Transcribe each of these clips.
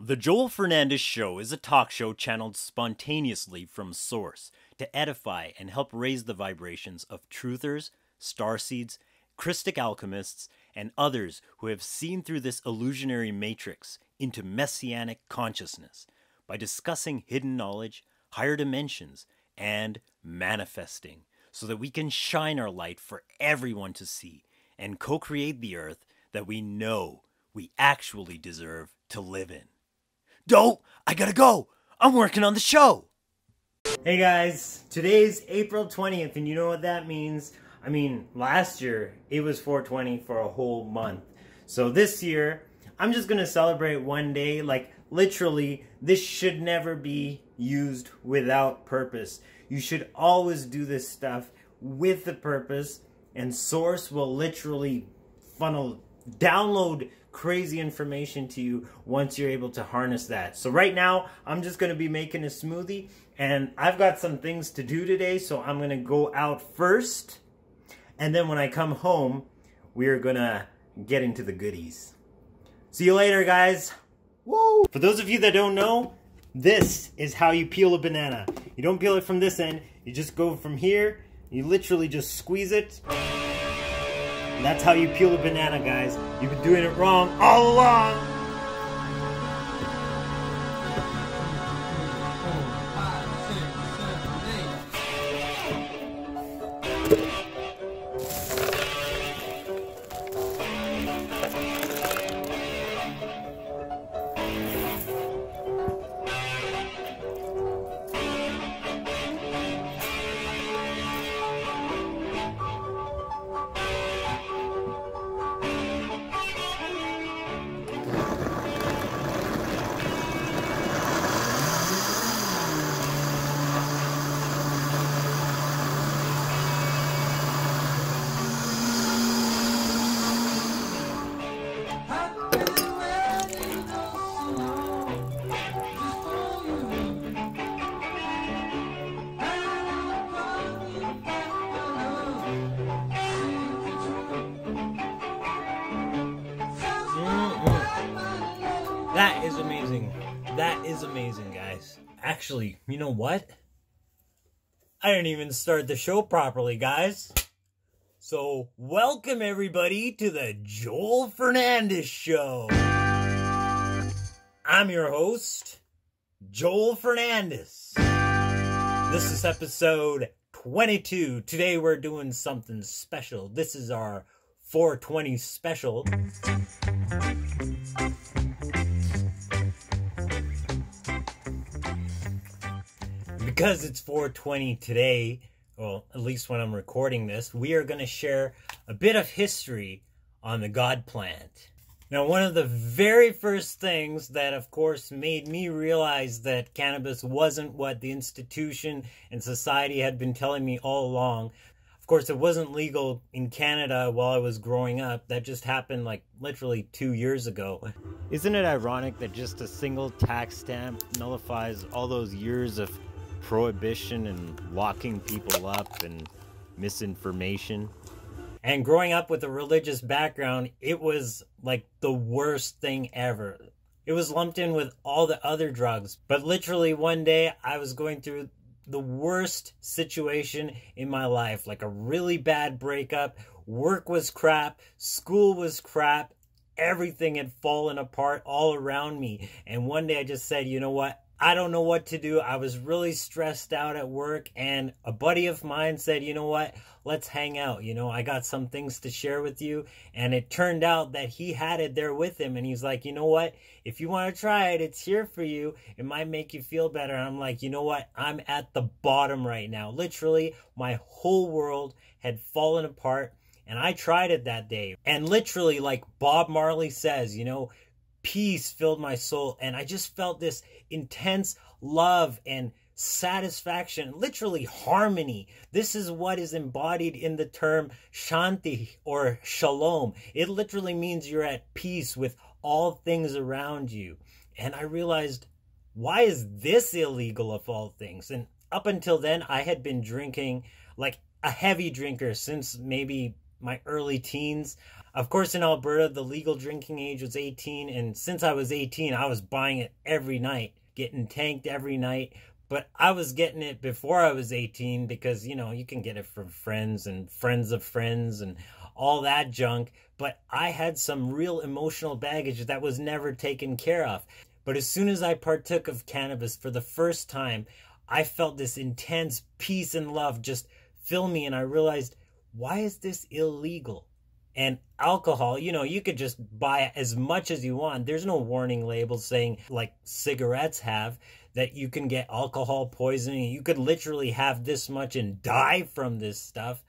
The Joel Fernandez Show is a talk show channeled spontaneously from source to edify and help raise the vibrations of truthers, starseeds, Christic alchemists, and others who have seen through this illusionary matrix into messianic consciousness by discussing hidden knowledge, higher dimensions, and manifesting so that we can shine our light for everyone to see and co-create the earth that we know we actually deserve to live in. Dope, I gotta go. I'm working on the show. Hey guys, today's April 20th, and you know what that means? I mean, last year it was 420 for a whole month. So this year, I'm just gonna celebrate one day. Like, literally, this should never be used without purpose. You should always do this stuff with a purpose, and Source will literally download crazy information to you once you're able to harness that. So right now, I'm just going to be making a smoothie, and I've got some things to do today, so I'm going to go out first, and then when I come home, we're going to get into the goodies. See you later, guys. Woo! For those of you that don't know, this is how you peel a banana. You don't peel it from this end, you just go from here, you literally just squeeze it. And that's how you peel a banana, guys. You've been doing it wrong all along. That is amazing. That is amazing, guys. Actually, you know what? I didn't even start the show properly, guys. So, welcome everybody to the Joel Fernandez Show. I'm your host, Joel Fernandez. This is episode 22. Today we're doing something special. This is our 420 special. Because it's 420 today, well, at least when I'm recording this, we are going to share a bit of history on the God plant. Now, one of the very first things that, of course, made me realize that cannabis wasn't what the institution and society had been telling me all along. Of course, it wasn't legal in Canada while I was growing up. That just happened like literally 2 years ago. Isn't it ironic that just a single tax stamp nullifies all those years of prohibition and locking people up and misinformation? And growing up with a religious background, it was like the worst thing ever. It was lumped in with all the other drugs. But literally one day I was going through the worst situation in my life, like a really bad breakup. Work was crap, school was crap, everything had fallen apart all around me. And one day I just said, you know what? I don't know what to do. I was really stressed out at work, and a buddy of mine said, you know what, let's hang out. You know, I got some things to share with you. And it turned out that he had it there with him, and he's like, you know what, if you want to try it, it's here for you. It might make you feel better. And I'm like, you know what, I'm at the bottom right now. Literally, my whole world had fallen apart, and I tried it that day. And literally, like Bob Marley says, you know, peace filled my soul, and I just felt this intense love and satisfaction, literally harmony. This is what is embodied in the term shanti or shalom. It literally means you're at peace with all things around you. And I realized, why is this illegal of all things? And up until then, I had been drinking like a heavy drinker since maybe my early teens. Of course, in Alberta, the legal drinking age was 18, and since I was 18, I was buying it every night, getting tanked every night. But I was getting it before I was 18 because, you know, you can get it from friends and friends of friends and all that junk. But I had some real emotional baggage that was never taken care of. But as soon as I partook of cannabis for the first time, I felt this intense peace and love just fill me, and I realized, why is this illegal? And alcohol, you know, you could just buy as much as you want. There's no warning labels saying, like cigarettes have, that you can get alcohol poisoning. You could literally have this much and die from this stuff.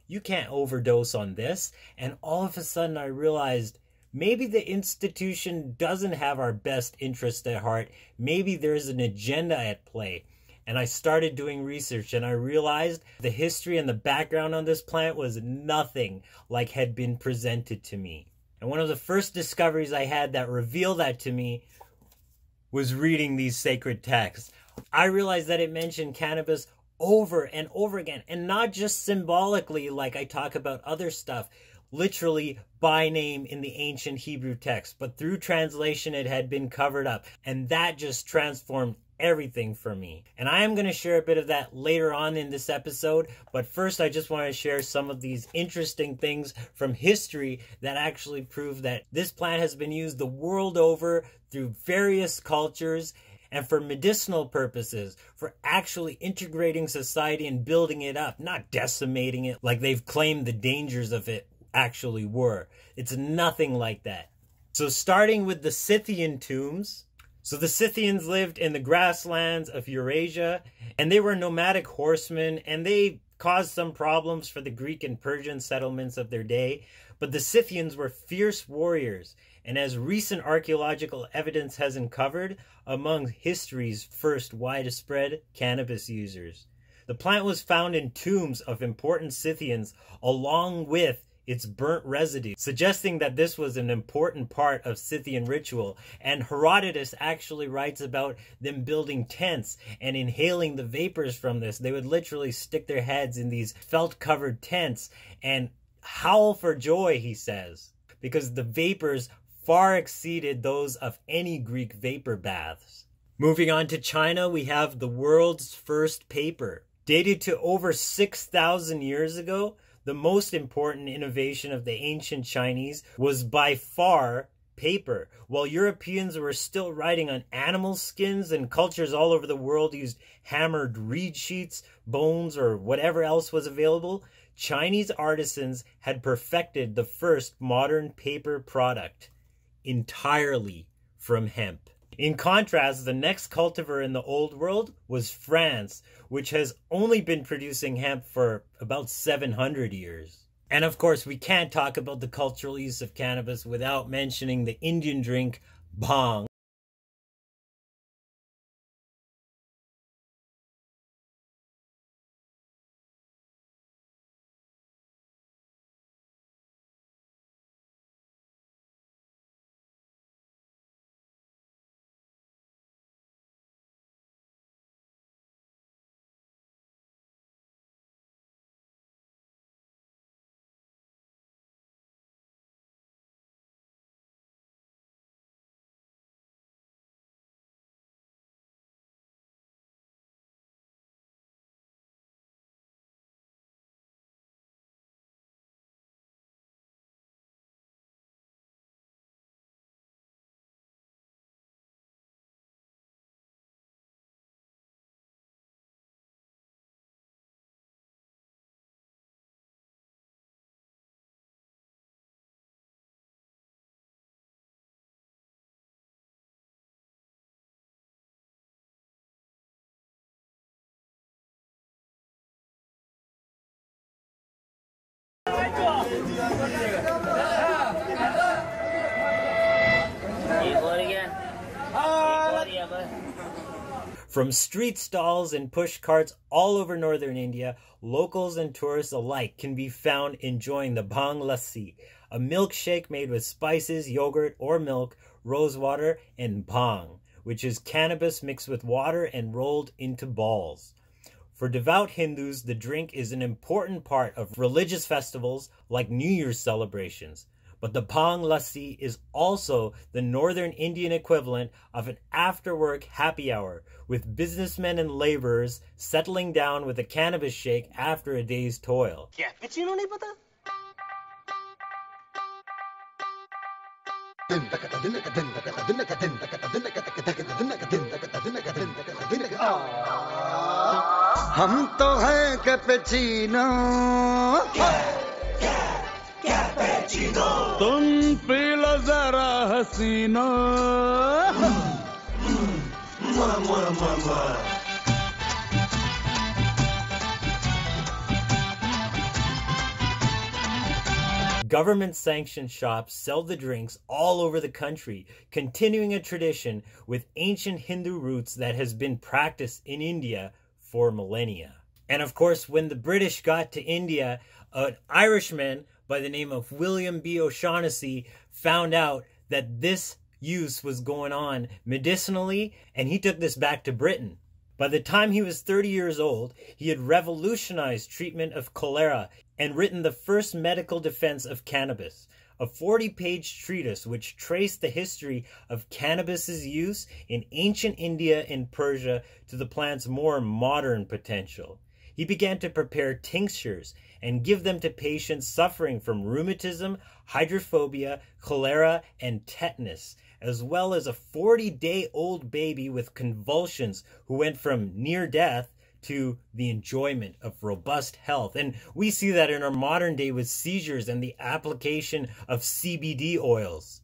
You can't overdose on this. And all of a sudden I realized, maybe the institution doesn't have our best interest at heart. Maybe there's an agenda at play. And I started doing research, and I realized the history and the background on this plant was nothing like had been presented to me. And one of the first discoveries I had that revealed that to me was reading these sacred texts. I realized that it mentioned cannabis over and over again, and not just symbolically like I talk about other stuff, literally by name in the ancient Hebrew text, but through translation it had been covered up, and that just transformed everything for me. And I am going to share a bit of that later on in this episode, but first I just want to share some of these interesting things from history that actually prove that this plant has been used the world over through various cultures and for medicinal purposes, for actually integrating society and building it up, not decimating it like they've claimed the dangers of it actually were. It's nothing like that. So starting with the Scythian tombs. So the Scythians lived in the grasslands of Eurasia, and they were nomadic horsemen, and they caused some problems for the Greek and Persian settlements of their day. But the Scythians were fierce warriors, and as recent archaeological evidence has uncovered, among history's first widespread cannabis users. The plant was found in tombs of important Scythians, along with its burnt residue, suggesting that this was an important part of Scythian ritual. And Herodotus actually writes about them building tents and inhaling the vapors from this. They would literally stick their heads in these felt-covered tents and howl for joy, he says, because the vapors far exceeded those of any Greek vapor baths. Moving on to China, we have the world's first paper. Dated to over 6,000 years ago, the most important innovation of the ancient Chinese was by far paper. While Europeans were still writing on animal skins and cultures all over the world used hammered reed sheets, bones, or whatever else was available, Chinese artisans had perfected the first modern paper product entirely from hemp. In contrast, the next cultivar in the old world was France, which has only been producing hemp for about 700 years. And of course, we can't talk about the cultural use of cannabis without mentioning the Indian drink bhang. From street stalls and push carts all over northern India, locals and tourists alike can be found enjoying the bhang lassi, a milkshake made with spices, yogurt or milk, rose water, and bhang, which is cannabis mixed with water and rolled into balls. For devout Hindus, the drink is an important part of religious festivals like New Year's celebrations. But the Bhang Lassi is also the northern Indian equivalent of an after-work happy hour, with businessmen and laborers settling down with a cannabis shake after a day's toil. Cappuccino nahi pata? हम तो हैं cappuccino तुम P low जरा हसीनो Government-sanctioned shops sell the drinks all over the country, continuing a tradition with ancient Hindu roots that has been practiced in India for millennia. And of course, when the British got to India, an Irishman by the name of William B. O'Shaughnessy found out that this use was going on medicinally, and he took this back to Britain. By the time he was 30 years old, he had revolutionized treatment of cholera and written the first medical defense of cannabis, a 40-page treatise which traced the history of cannabis's use in ancient India and Persia to the plant's more modern potential. He began to prepare tinctures and give them to patients suffering from rheumatism, hydrophobia, cholera, and tetanus, as well as a 40-day-old baby with convulsions who went from near death to the enjoyment of robust health. And we see that in our modern day with seizures and the application of CBD oils.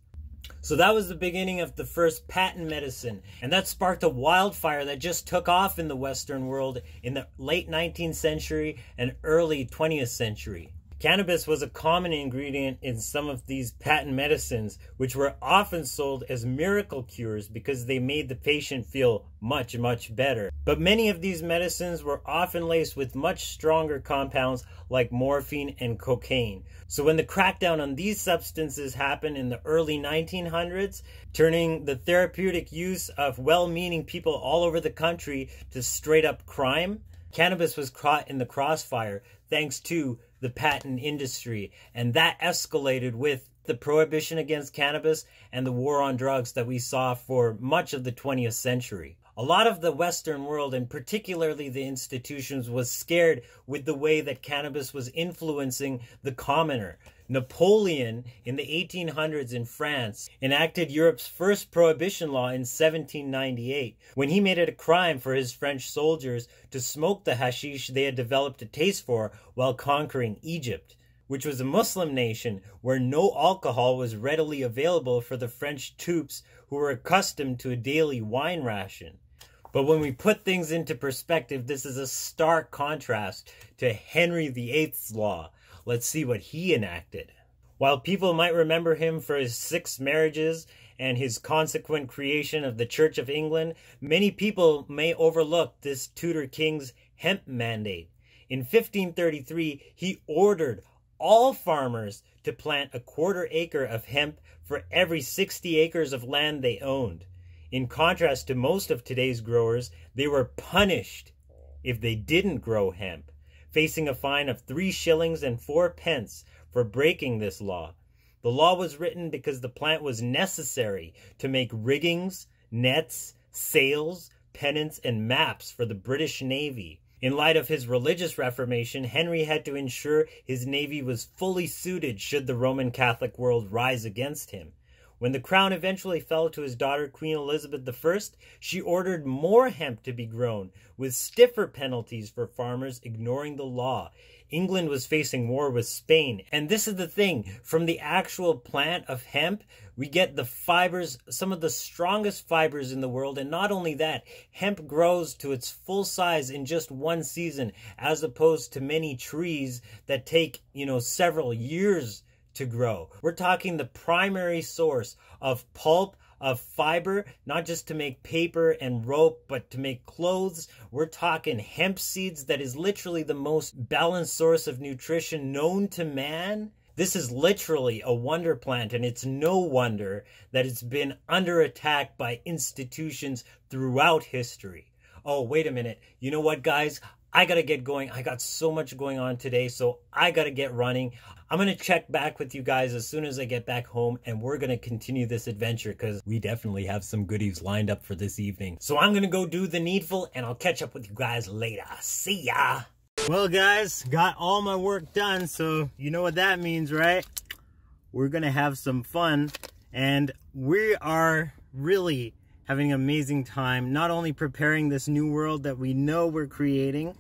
So that was the beginning of the first patent medicine, and that sparked a wildfire that just took off in the Western world in the late 19th century and early 20th century. Cannabis was a common ingredient in some of these patent medicines, which were often sold as miracle cures because they made the patient feel much, much better. But many of these medicines were often laced with much stronger compounds like morphine and cocaine. So when the crackdown on these substances happened in the early 1900s, turning the therapeutic use of well-meaning people all over the country to straight-up crime, cannabis was caught in the crossfire thanks to the patent industry, and that escalated with the prohibition against cannabis and the war on drugs that we saw for much of the 20th century. A lot of the Western world, and particularly the institutions, was scared with the way that cannabis was influencing the commoner. Napoleon, in the 1800s in France, enacted Europe's first prohibition law in 1798, when he made it a crime for his French soldiers to smoke the hashish they had developed a taste for while conquering Egypt, which was a Muslim nation where no alcohol was readily available for the French troops who were accustomed to a daily wine ration. But when we put things into perspective, this is a stark contrast to Henry VIII's law. Let's see what he enacted. While people might remember him for his 6 marriages and his consequent creation of the Church of England, many people may overlook this Tudor king's hemp mandate. In 1533, he ordered all farmers to plant a 1/4 acre of hemp for every 60 acres of land they owned. In contrast to most of today's growers, they were punished if they didn't grow hemp, facing a fine of 3 shillings and 4 pence for breaking this law. The law was written because the plant was necessary to make riggings, nets, sails, pennants, and maps for the British Navy. In light of his religious reformation, Henry had to ensure his navy was fully suited should the Roman Catholic world rise against him. When the crown eventually fell to his daughter, Queen Elizabeth I, she ordered more hemp to be grown, with stiffer penalties for farmers ignoring the law. England was facing war with Spain, and this is the thing, from the actual plant of hemp, we get the fibers, some of the strongest fibers in the world, and not only that, hemp grows to its full size in just 1 season, as opposed to many trees that take, several years to grow. We're talking the primary source of pulp, of fiber, not just to make paper and rope, but to make clothes. We're talking hemp seeds that is literally the most balanced source of nutrition known to man. This is literally a wonder plant, and it's no wonder that it's been under attack by institutions throughout history. Oh, wait a minute. You know what, guys? I gotta get going. I got so much going on today, so I gotta get running. I'm gonna check back with you guys as soon as I get back home, and we're gonna continue this adventure because we definitely have some goodies lined up for this evening. So I'm gonna go do the needful, and I'll catch up with you guys later. See ya! Well, guys, got all my work done, so you know what that means, right? We're gonna have some fun, and we are really having an amazing time, not only preparing this new world that we know we're creating,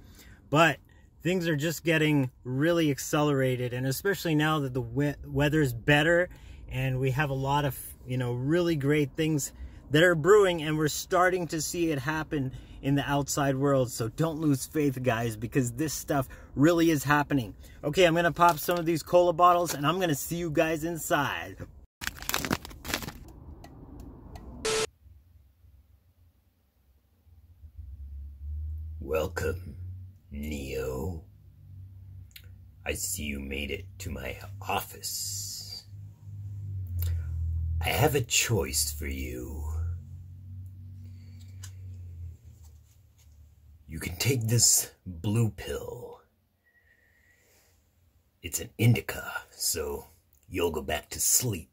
but things are just getting really accelerated, and especially now that the weather's better and we have a lot of, you know, really great things that are brewing, and we're starting to see it happen in the outside world. So don't lose faith, guys, because this stuff really is happening. Okay, I'm gonna pop some of these cola bottles and I'm gonna see you guys inside. Welcome, Neo. I see you made it to my office. I have a choice for you. You can take this blue pill. It's an indica, so you'll go back to sleep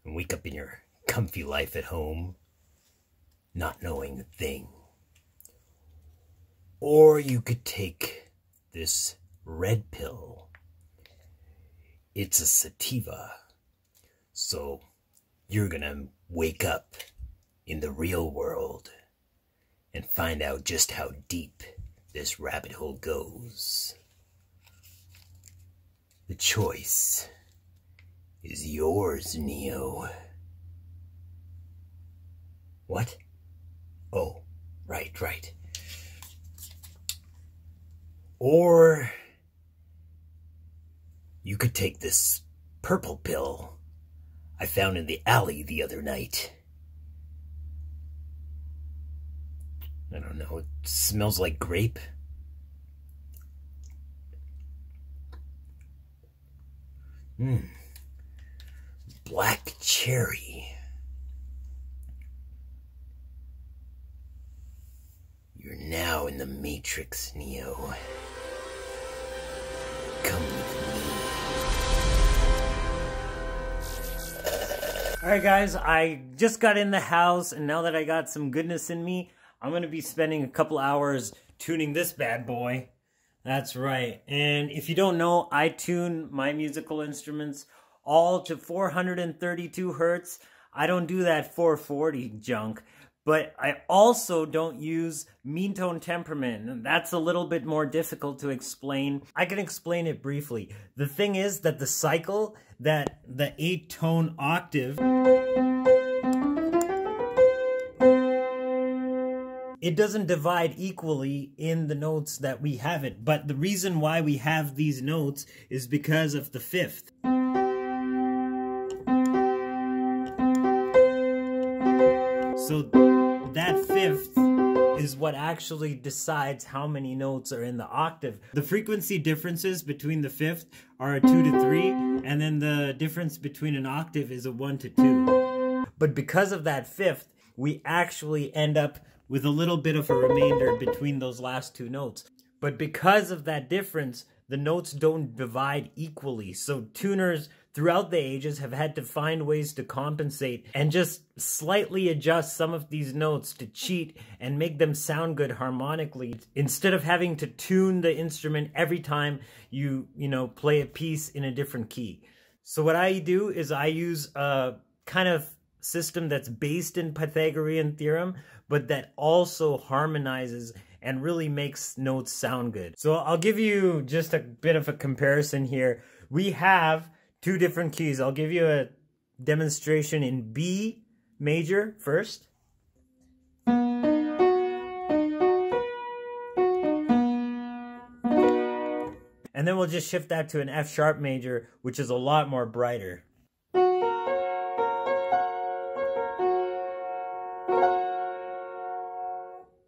and wake up in your comfy life at home, not knowing a thing. Or you could take this red pill. It's a sativa, so you're gonna wake up in the real world and find out just how deep this rabbit hole goes. The choice is yours, Neo. What? Oh, right. Or you could take this purple pill I found in the alley the other night. I don't know, it smells like grape. Black cherry. You're now in the Matrix, Neo. Come with me. Alright guys, I just got in the house, and now that I got some goodness in me, I'm going to be spending a couple hours tuning this bad boy. That's right. And if you don't know, I tune my musical instruments all to 432 hertz. I don't do that 440 junk. But I also don't use mean tone temperament, and that's a little bit more difficult to explain. I can explain it briefly. The thing is that the cycle, that the 8-tone octave, it doesn't divide equally in the notes that we have it. But the reason why we have these notes is because of the fifth. So that fifth is what actually decides how many notes are in the octave. The frequency differences between the fifth are a 2 to 3, and then the difference between an octave is a 1 to 2. But because of that fifth, we actually end up with a little bit of a remainder between those last two notes. But because of that difference, the notes don't divide equally. So tuners throughout the ages have had to find ways to compensate and just slightly adjust some of these notes to cheat and make them sound good harmonically, instead of having to tune the instrument every time you play a piece in a different key. So what I do is I use a kind of system that's based in Pythagorean theorem, but that also harmonizes and really makes notes sound good. So I'll give you just a bit of a comparison here. We have two different keys. I'll give you a demonstration in B major first. And then we'll just shift that to an F sharp major, which is a lot more brighter.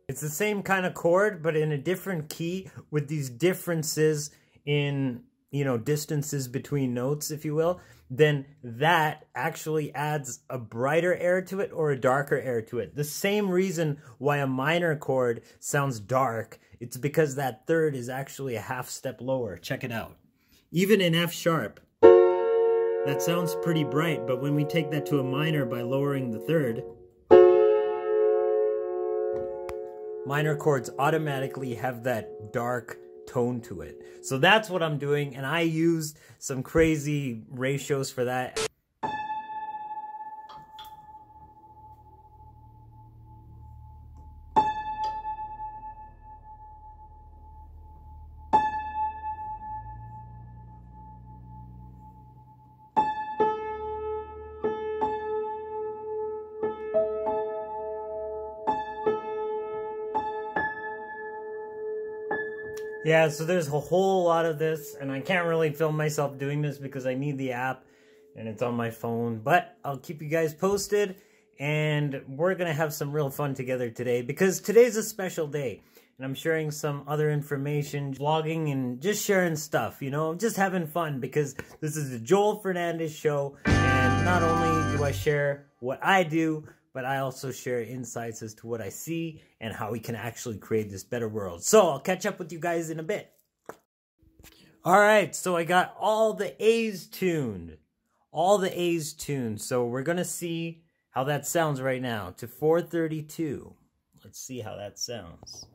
It's the same kind of chord, but in a different key with these differences in distances between notes, if you will, then that actually adds a brighter air to it or a darker air to it. The same reason why a minor chord sounds dark, it's because that third is actually a half step lower. Check it out. Even in F sharp, that sounds pretty bright, but when we take that to a minor by lowering the third, minor chords automatically have that dark tone to it. So that's what I'm doing, and I used some crazy ratios for that. Yeah, so there's a whole lot of this, and I can't really film myself doing this because I need the app, and it's on my phone. But I'll keep you guys posted, and we're going to have some real fun together today because today's a special day. And I'm sharing some other information, vlogging, and just sharing stuff, just having fun because this is the Joel Fernandez show. And not only do I share what I do, but I also share insights as to what I see and how we can actually create this better world. So I'll catch up with you guys in a bit. All right, so I got all the A's tuned. All the A's tuned. So we're going to see how that sounds right now to 432. Let's see how that sounds.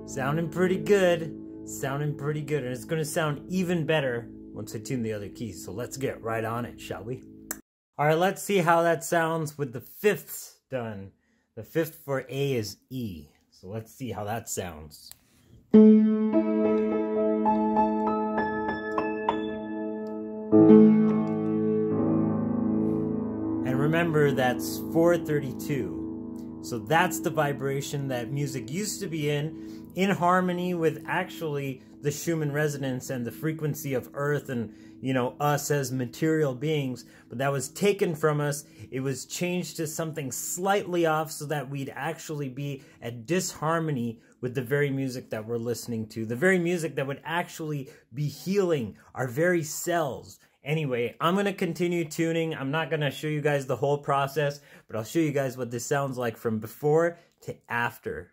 Sounding pretty good. Sounding pretty good. And it's going to sound even better once I tune the other keys. So let's get right on it, shall we? All right, let's see how that sounds with the fifths done. The fifth for A is E. So let's see how that sounds. And remember, that's 432. So that's the vibration that music used to be in harmony with actually the Schumann resonance and the frequency of Earth and, us as material beings. But that was taken from us. It was changed to something slightly off so that we'd actually be at disharmony with the very music that we're listening to. The very music that would actually be healing our very cells. Anyway, I'm going to continue tuning. I'm not going to show you guys the whole process, but I'll show you guys what this sounds like from before to after.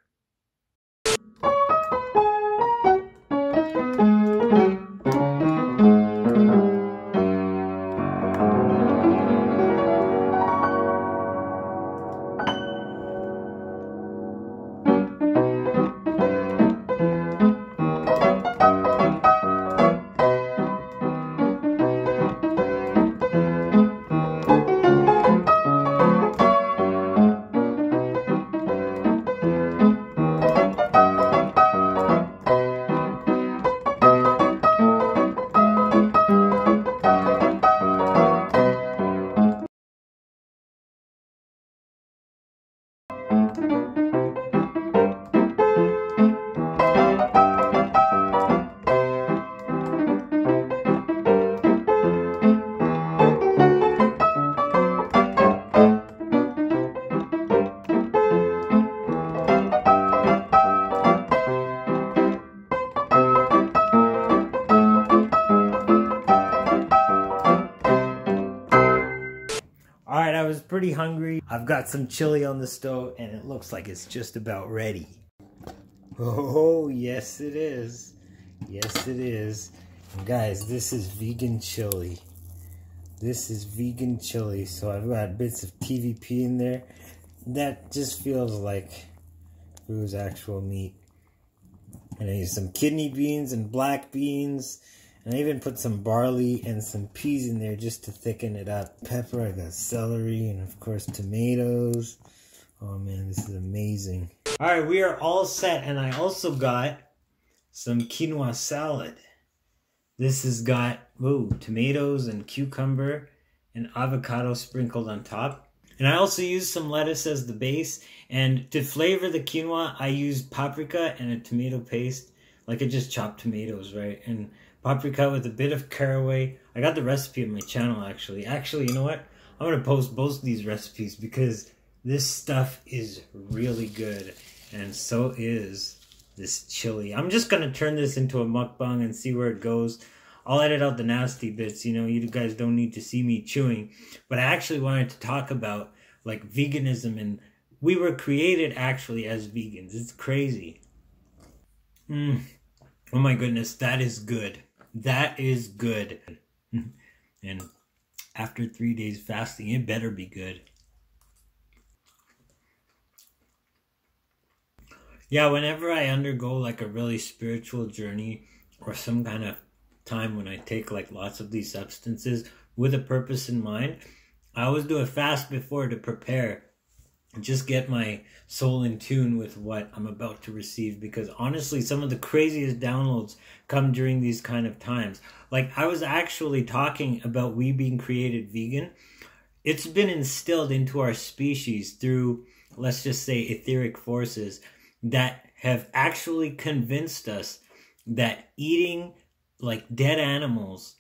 Alright, I was pretty hungry. I've got some chili on the stove and it looks like it's just about ready. Oh, yes it is. Yes it is. And guys, this is vegan chili. This is vegan chili. So I've got bits of TVP in there. That just feels like it was actual meat. And I use some kidney beans and black beans. And I even put some barley and some peas in there just to thicken it up. Pepper, I got celery, and of course tomatoes. Oh man, this is amazing. Alright, we are all set, and I also got some quinoa salad. This has got, tomatoes and cucumber and avocado sprinkled on top. And I also used some lettuce as the base. And to flavor the quinoa, I used paprika and a tomato paste. Like I just chopped tomatoes, right? And paprika with a bit of caraway, I got the recipe on my channel, actually. Actually, you know what? I'm going to post both of these recipes because this stuff is really good. And so is this chili. I'm just going to turn this into a mukbang and see where it goes. I'll edit out the nasty bits, you know, you guys don't need to see me chewing. But I actually wanted to talk about, like, veganism, and we were created actually as vegans. It's crazy. Oh my goodness, that is good. That is good. And after 3 days fasting, it better be good. Yeah, whenever I undergo like a really spiritual journey or some kind of time when I take like lots of these substances with a purpose in mind, I always do a fast before to prepare. Just get my soul in tune with what I'm about to receive, because honestly, some of the craziest downloads come during these kind of times. Like, I was actually talking about we being created vegan. It's been instilled into our species through, let's just say, etheric forces that have actually convinced us that eating like dead animals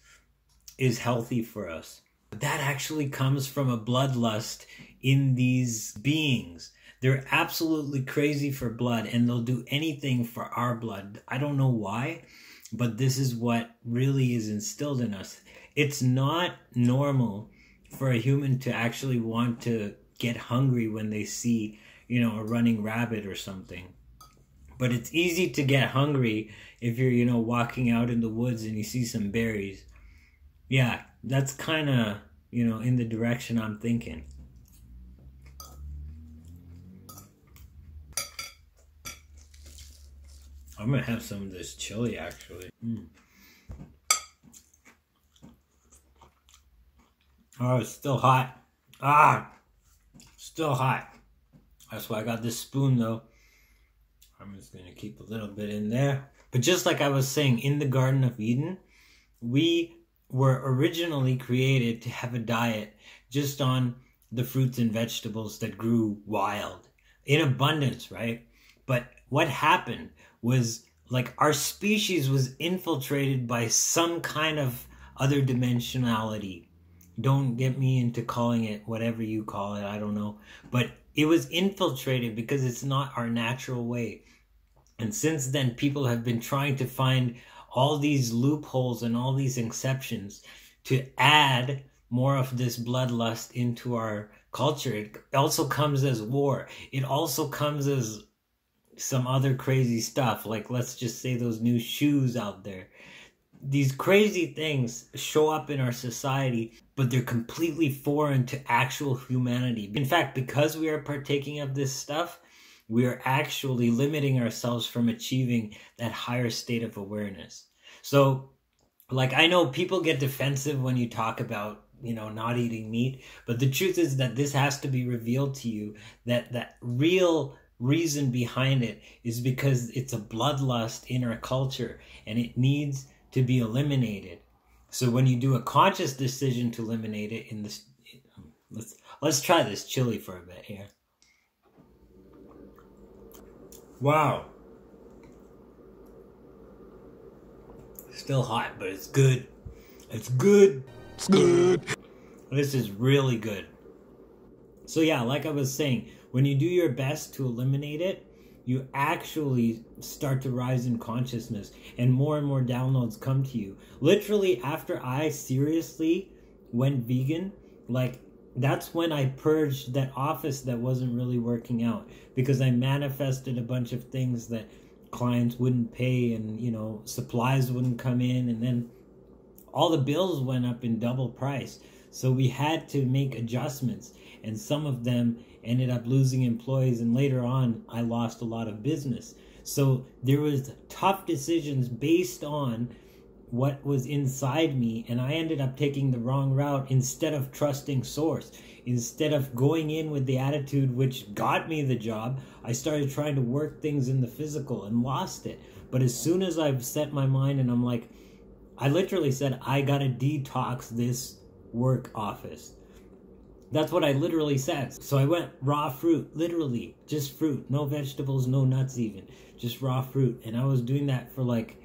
is healthy for us. That actually comes from a bloodlust in these beings. They're absolutely crazy for blood, and they'll do anything for our blood. I don't know why, but this is what really is instilled in us. It's not normal for a human to actually want to get hungry when they see, you know, a running rabbit or something. But it's easy to get hungry if you're, you know, walking out in the woods and you see some berries. Yeah, that's kind of, you know, in the direction I'm thinking. I'm going to have some of this chili, actually. Oh, it's still hot. Still hot. That's why I got this spoon, though. I'm just going to keep a little bit in there. But just like I was saying, in the Garden of Eden, we were originally created to have a diet just on the fruits and vegetables that grew wild, in abundance, right? But what happened was, like, our species was infiltrated by some kind of other dimensionality. Don't get me into calling it whatever you call it, I don't know. But it was infiltrated because it's not our natural way. And since then, people have been trying to find all these loopholes and all these exceptions to add more of this bloodlust into our culture. It also comes as war. It also comes as some other crazy stuff, like, let's just say, those new shoes out there. These crazy things show up in our society, but they're completely foreign to actual humanity. In fact, because we are partaking of this stuff, we are actually limiting ourselves from achieving that higher state of awareness. So, like, I know people get defensive when you talk about, you know, not eating meat, but the truth is that this has to be revealed to you, that real reason behind it is because it's a bloodlust in our culture, and it needs to be eliminated. So when you do a conscious decision to eliminate it in this, let's try this chili for a bit here. Wow. Still hot, but it's good. It's good. It's good. This is really good. So yeah, like I was saying, when you do your best to eliminate it, you actually start to rise in consciousness, and more downloads come to you. Literally, after I seriously went vegan, like, that's when I purged that office that wasn't really working out, because I manifested a bunch of things that clients wouldn't pay, and, you know, supplies wouldn't come in, and then all the bills went up in double price. So we had to make adjustments, and some of them ended up losing employees, and later on I lost a lot of business. So there was tough decisions based on what was inside me, and I ended up taking the wrong route. Instead of trusting source, instead of going in with the attitude which got me the job, I started trying to work things in the physical and lost it. But as soon as I've set my mind and I'm like, I literally said, I gotta detox this work office. That's what I literally said. So I went raw fruit, literally just fruit, no vegetables, no nuts even, just raw fruit. And I was doing that for like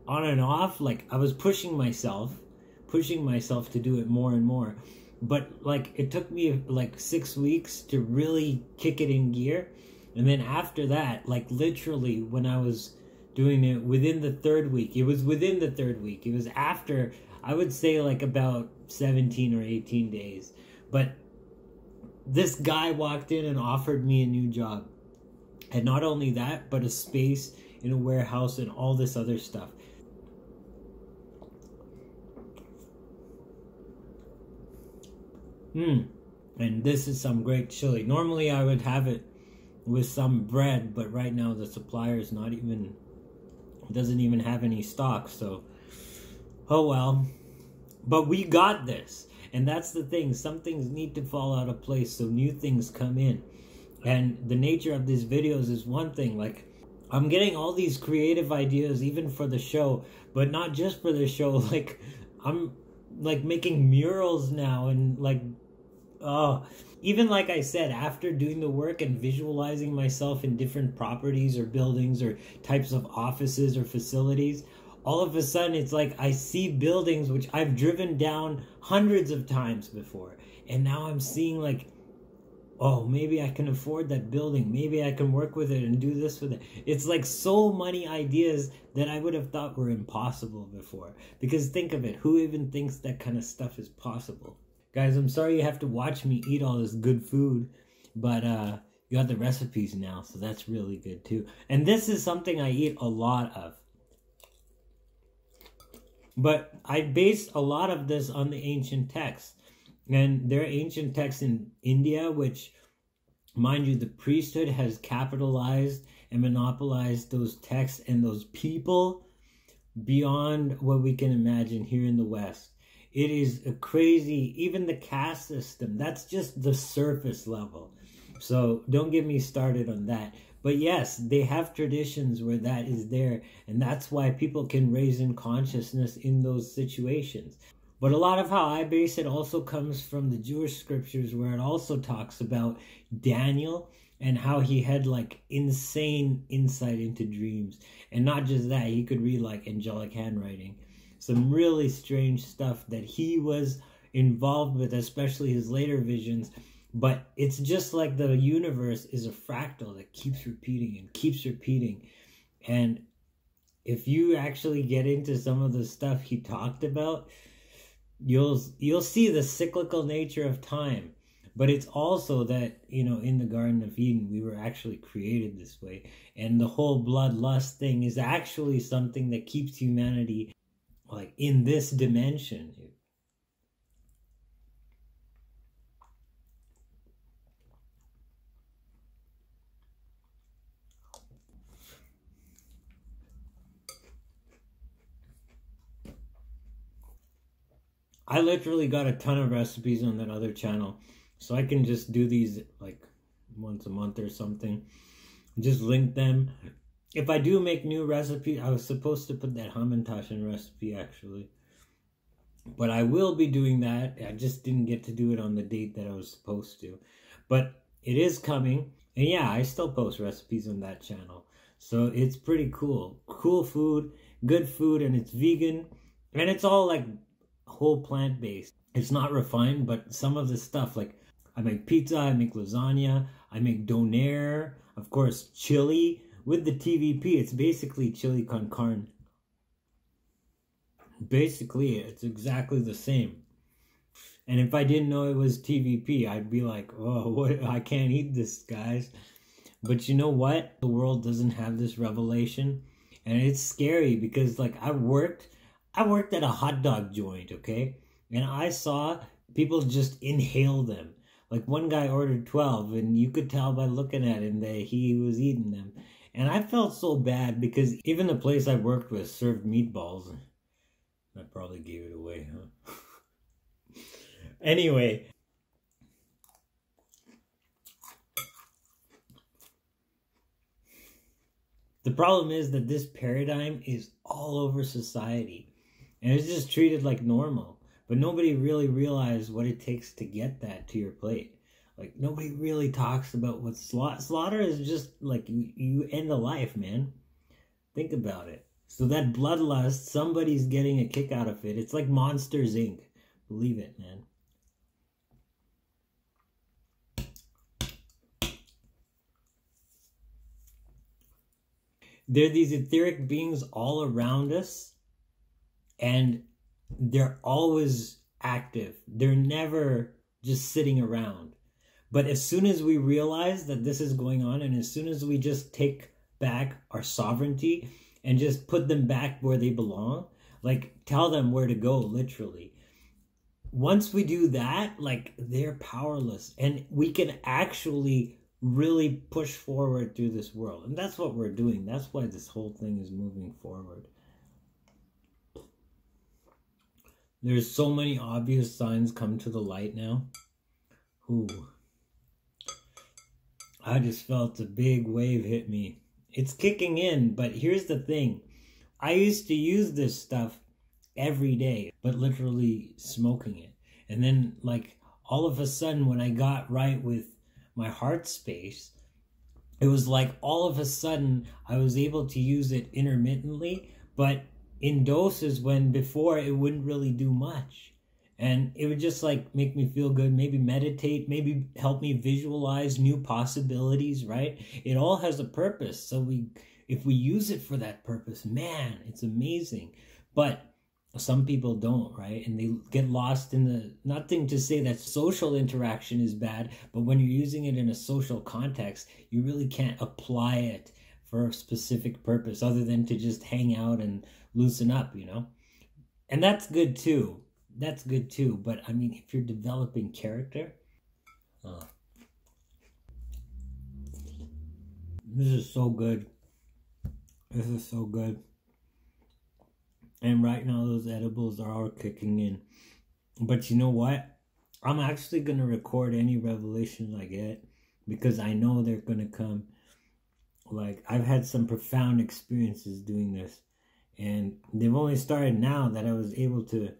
on and off. Like, I was pushing myself pushing myself to do it more and more. But like it took me like 6 weeks to really kick it in gear. And then after that, like literally when I was doing it within the third week, it was within the third week. It was after, I would say like about 17 or 18 days. But this guy walked in and offered me a new job. And not only that, but a space in a warehouse and all this other stuff. And this is some great chili. Normally I would have it with some bread, but right now the supplier is not even, doesn't even have any stock, so oh well. But we got this, and that's the thing. Some things need to fall out of place so new things come in. And the nature of these videos is one thing. Like, I'm getting all these creative ideas even for the show, but not just for the show. Like, I'm like making murals now, and like, even like I said, after doing the work and visualizing myself in different properties or buildings or types of offices or facilities, all of a sudden it's like I see buildings which I've driven down hundreds of times before. And now I'm seeing like, oh, maybe I can afford that building. Maybe I can work with it and do this with it. It's like so many ideas that I would have thought were impossible before. Because think of it, who even thinks that kind of stuff is possible? Guys, I'm sorry you have to watch me eat all this good food, but you got the recipes now, so that's really good too. And this is something I eat a lot of. But I base a lot of this on the ancient texts. And there are ancient texts in India, which, mind you, the priesthood has capitalized and monopolized those texts and those people beyond what we can imagine here in the West. It is a crazy, even the caste system, that's just the surface level. So don't get me started on that. But yes, they have traditions where that is there. And that's why people can raise in consciousness in those situations. But a lot of how I base it also comes from the Jewish scriptures, where it also talks about Daniel and how he had like insane insight into dreams. And not just that, he could read like angelic handwriting. Some really strange stuff that he was involved with, especially his later visions. But it's just like the universe is a fractal that keeps repeating and keeps repeating. And if you actually get into some of the stuff he talked about, you'll see the cyclical nature of time. But it's also that, you know, in the Garden of Eden, we were actually created this way. And the whole bloodlust thing is actually something that keeps humanity like in this dimension. I literally got a ton of recipes on that other channel, so I can just do these like once a month or something. Just link them. If I do make new recipes, I was supposed to put that Hamantaschen recipe actually, but I will be doing that. I just didn't get to do it on the date that I was supposed to, but it is coming. And yeah, I still post recipes on that channel, so it's pretty cool. Cool food, good food, and it's vegan, and it's all like whole plant-based. It's not refined, but some of the stuff, like I make pizza, I make lasagna, I make donair, of course chili with the TVP. It's basically chili con carne. Basically, it's exactly the same. And if I didn't know it was TVP, I'd be like, oh, what? I can't eat this, guys. But you know what? The world doesn't have this revelation. And it's scary because, like, I worked at a hot dog joint, okay? And I saw people just inhale them. Like, one guy ordered 12, and you could tell by looking at him that he was eating them. And I felt so bad because even the place I worked with served meatballs. I probably gave it away, huh? Anyway. The problem is that this paradigm is all over society. And it's just treated like normal. But nobody really realized what it takes to get that to your plate. Like, nobody really talks about what slaughter is. Just like, you end a life, man. Think about it. So that bloodlust, somebody's getting a kick out of it. It's like Monsters, Inc. Believe it, man. There are these etheric beings all around us, and they're always active. They're never just sitting around. But as soon as we realize that this is going on, and as soon as we just take back our sovereignty and just put them back where they belong, like tell them where to go, literally. Once we do that, like they're powerless, and we can actually really push forward through this world. And that's what we're doing. That's why this whole thing is moving forward. There's so many obvious signs come to the light now. Ooh. I just felt a big wave hit me. It's kicking in, but here's the thing. I used to use this stuff every day, but literally smoking it. And then like all of a sudden when I got right with my heart space, it was like all of a sudden I was able to use it intermittently, but in doses when before it wouldn't really do much. And it would just like make me feel good, maybe meditate, maybe help me visualize new possibilities, right? It all has a purpose. So if we use it for that purpose, man, it's amazing. But some people don't, right? And they get lost in the, nothing to say that social interaction is bad, but when you're using it in a social context, you really can't apply it for a specific purpose other than to just hang out and loosen up, you know? And that's good too. That's good too. But I mean, if you're developing character, this is so good. This is so good. And right now those edibles are all kicking in. But you know what? I'm actually going to record any revelations I get because I know they're going to come. Like, I've had some profound experiences doing this. And they've only started now that I was able to,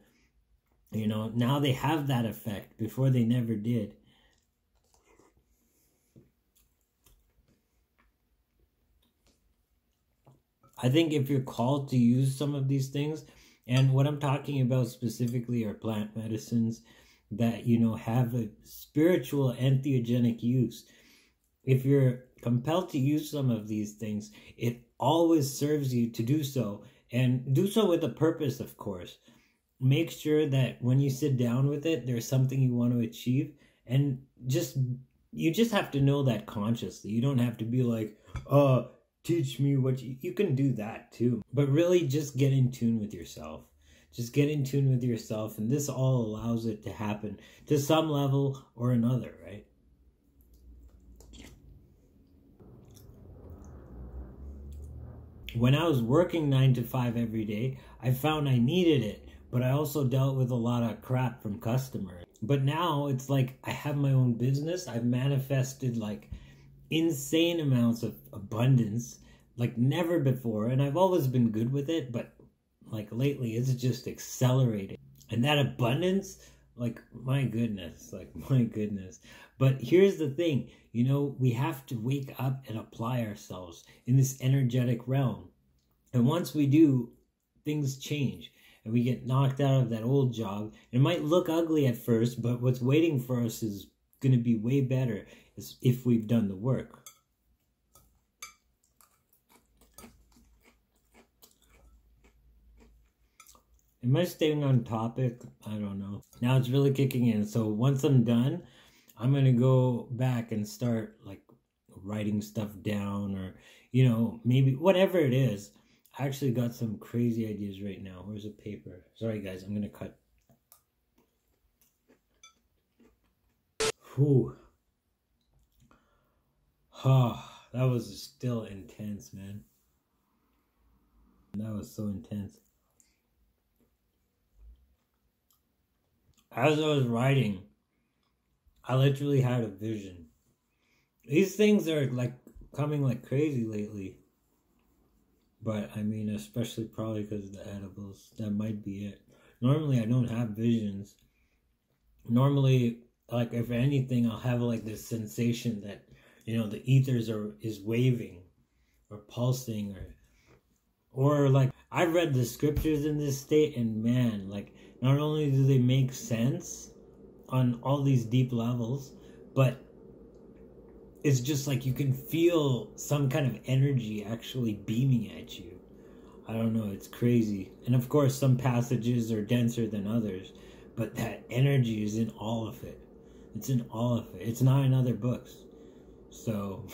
you know, now they have that effect. Before they never did. I think if you're called to use some of these things, and what I'm talking about specifically are plant medicines that, you know, have a spiritual entheogenic use. If you're compelled to use some of these things, it always serves you to do so, and do so with a purpose, of course. Make sure that when you sit down with it, there's something you want to achieve, and you just have to know that consciously. You don't have to be like, teach me what you can do that too. But really just get in tune with yourself. Just get in tune with yourself, and this all allows it to happen to some level or another, right? When I was working 9 to 5 every day, I found I needed it, but I also dealt with a lot of crap from customers. But now it's like I have my own business. I've manifested like insane amounts of abundance like never before, and I've always been good with it, but like lately it's just accelerated. And that abundance, like my goodness. But here's the thing, you know, we have to wake up and apply ourselves in this energetic realm. And once we do, things change and we get knocked out of that old job. It might look ugly at first, but what's waiting for us is going to be way better if we've done the work. Am I staying on topic? I don't know. Now it's really kicking in. So once I'm done, I'm going to go back and start like writing stuff down, or, you know, maybe whatever it is. I actually got some crazy ideas right now. Where's the paper? Sorry guys, I'm going to cut. Whew. That was still intense, man. That was so intense. As I was writing, I literally had a vision. These things are like coming like crazy lately. But I mean, especially probably because of the edibles. That might be it. Normally I don't have visions. Normally, like if anything, I'll have like this sensation that, you know, the ethers is waving or pulsing, Or like, I've read the scriptures in this state, and man, like, not only do they make sense on all these deep levels, but it's just like you can feel some kind of energy actually beaming at you. I don't know, it's crazy. And of course, some passages are denser than others, but that energy is in all of it. It's in all of it. It's not in other books. So,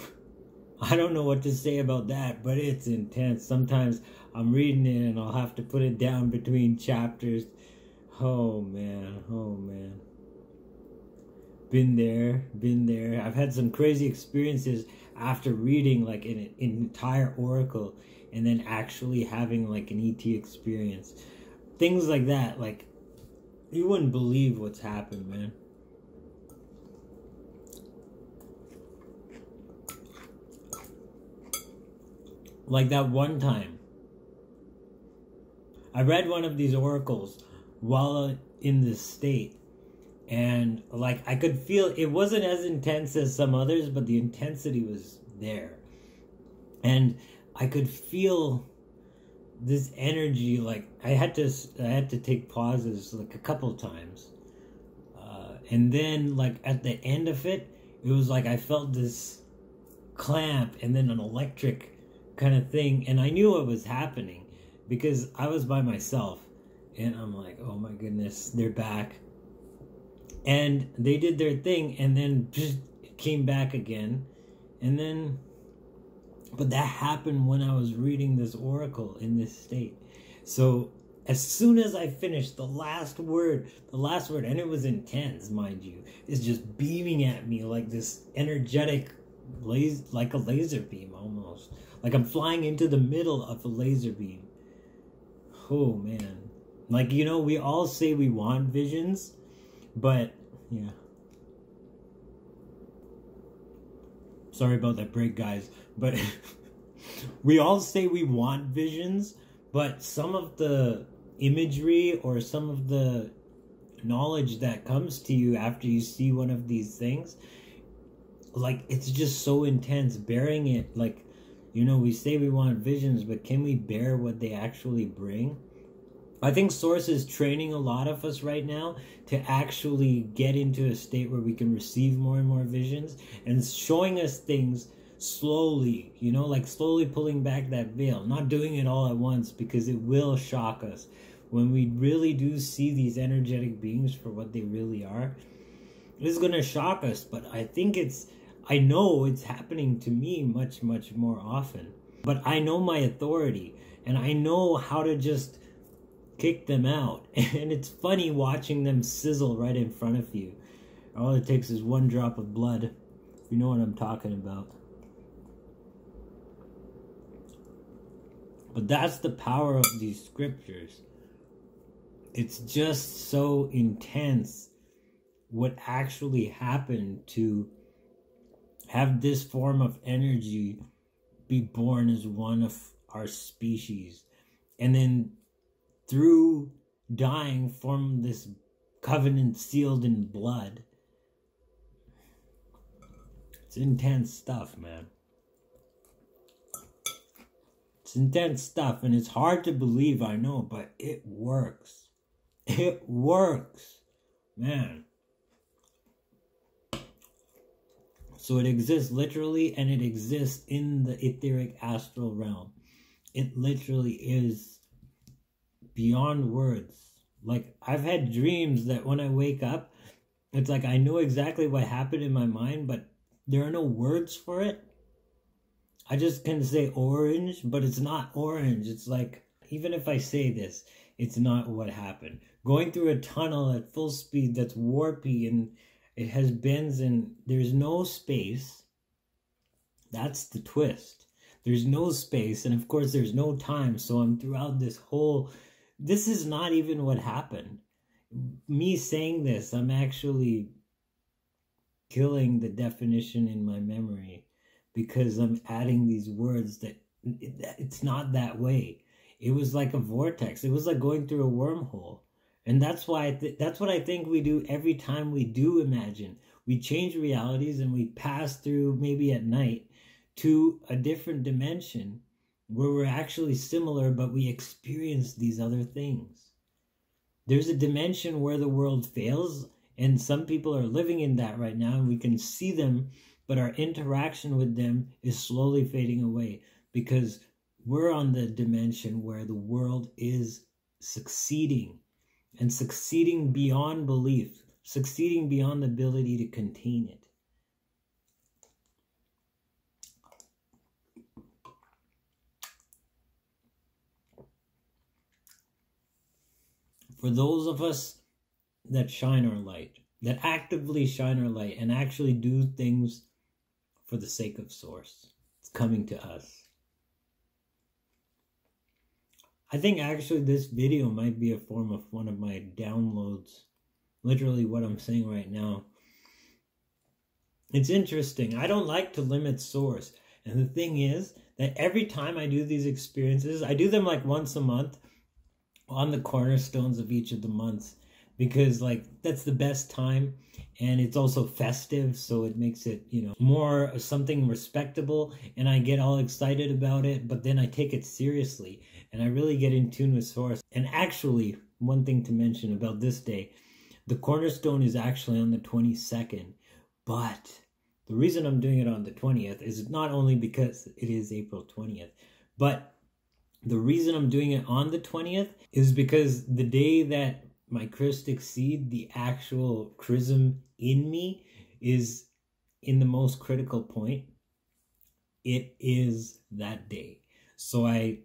I don't know what to say about that, but it's intense. Sometimes I'm reading it and I'll have to put it down between chapters. Oh man, oh man. Been there. I've had some crazy experiences after reading like an entire oracle and then actually having like an ET experience. Things like that, like, you wouldn't believe what's happened, man. Like that one time, I read one of these oracles while in this state. And like, I could feel it wasn't as intense as some others, but the intensity was there. And I could feel this energy. Like, I had to take pauses like a couple times. And then like at the end of it, it was like I felt this clamp and then an electric kind of thing. And I knew what was happening because I was by myself. And I'm like, oh my goodness, they're back. And they did their thing, and then just came back again. And then, but that happened when I was reading this oracle in this state. So as soon as I finished the last word, and it was intense, mind you, is just beaming at me like this energetic, like a laser beam almost. Like I'm flying into the middle of a laser beam. Oh man. Like, you know, we all say we want visions. But, yeah. Sorry about that break, guys. But we all say we want visions, but some of the imagery or some of the knowledge that comes to you after you see one of these things, like, it's just so intense. Bearing it, like, you know, we say we want visions, but can we bear what they actually bring? I think Source is training a lot of us right now to actually get into a state where we can receive more and more visions, and showing us things slowly, you know, like slowly pulling back that veil, not doing it all at once, because it will shock us. When we really do see these energetic beings for what they really are, it's going to shock us. But I know it's happening to me much, much more often. But I know my authority, and I know how to just kick them out. And it's funny watching them sizzle right in front of you. All it takes is one drop of blood. You know what I'm talking about. But that's the power of these scriptures. It's just so intense what actually happened to have this form of energy be born as one of our species, and then through dying form this covenant sealed in blood. It's intense stuff, man. It's intense stuff, and it's hard to believe, I know, but it works. It works, man. So it exists literally, and it exists in the etheric astral realm. It literally is beyond words. Like, I've had dreams that when I wake up, it's like I know exactly what happened in my mind, but there are no words for it. I just can say orange, but it's not orange. It's like, even if I say this, it's not what happened. Going through a tunnel at full speed that's warpy and it has bends and there's no space. That's the twist. There's no space, and of course there's no time. So I'm throughout this whole... This is not even what happened. Me saying this, I'm actually killing the definition in my memory, because I'm adding these words that it's not that way. It was like a vortex. It was like going through a wormhole. And that's why that's what I think we do every time we do imagine. We change realities and we pass through, maybe at night, to a different dimension. where we're actually similar, but we experience these other things. There's a dimension where the world fails, and some people are living in that right now, and we can see them, but our interaction with them is slowly fading away because we're on the dimension where the world is succeeding, and succeeding beyond belief, succeeding beyond the ability to contain it. For those of us that shine our light, that actively shine our light and actually do things for the sake of Source, it's coming to us. I think actually this video might be a form of one of my downloads. Literally what I'm saying right now. It's interesting. I don't like to limit Source. And the thing is that every time I do these experiences, I do them like once a month on the cornerstones of each of the months, because like that's the best time, and it's also festive, so it makes it, you know, more something respectable, and I get all excited about it, but then I take it seriously and I really get in tune with Source. And actually, one thing to mention about this day, the cornerstone is actually on the 22nd, but the reason I'm doing it on the 20th is not only because it is April 20th, but the reason I'm doing it on the 20th is because the day that my Christic seed, the actual chrism in me, is in the most critical point, it is that day. So I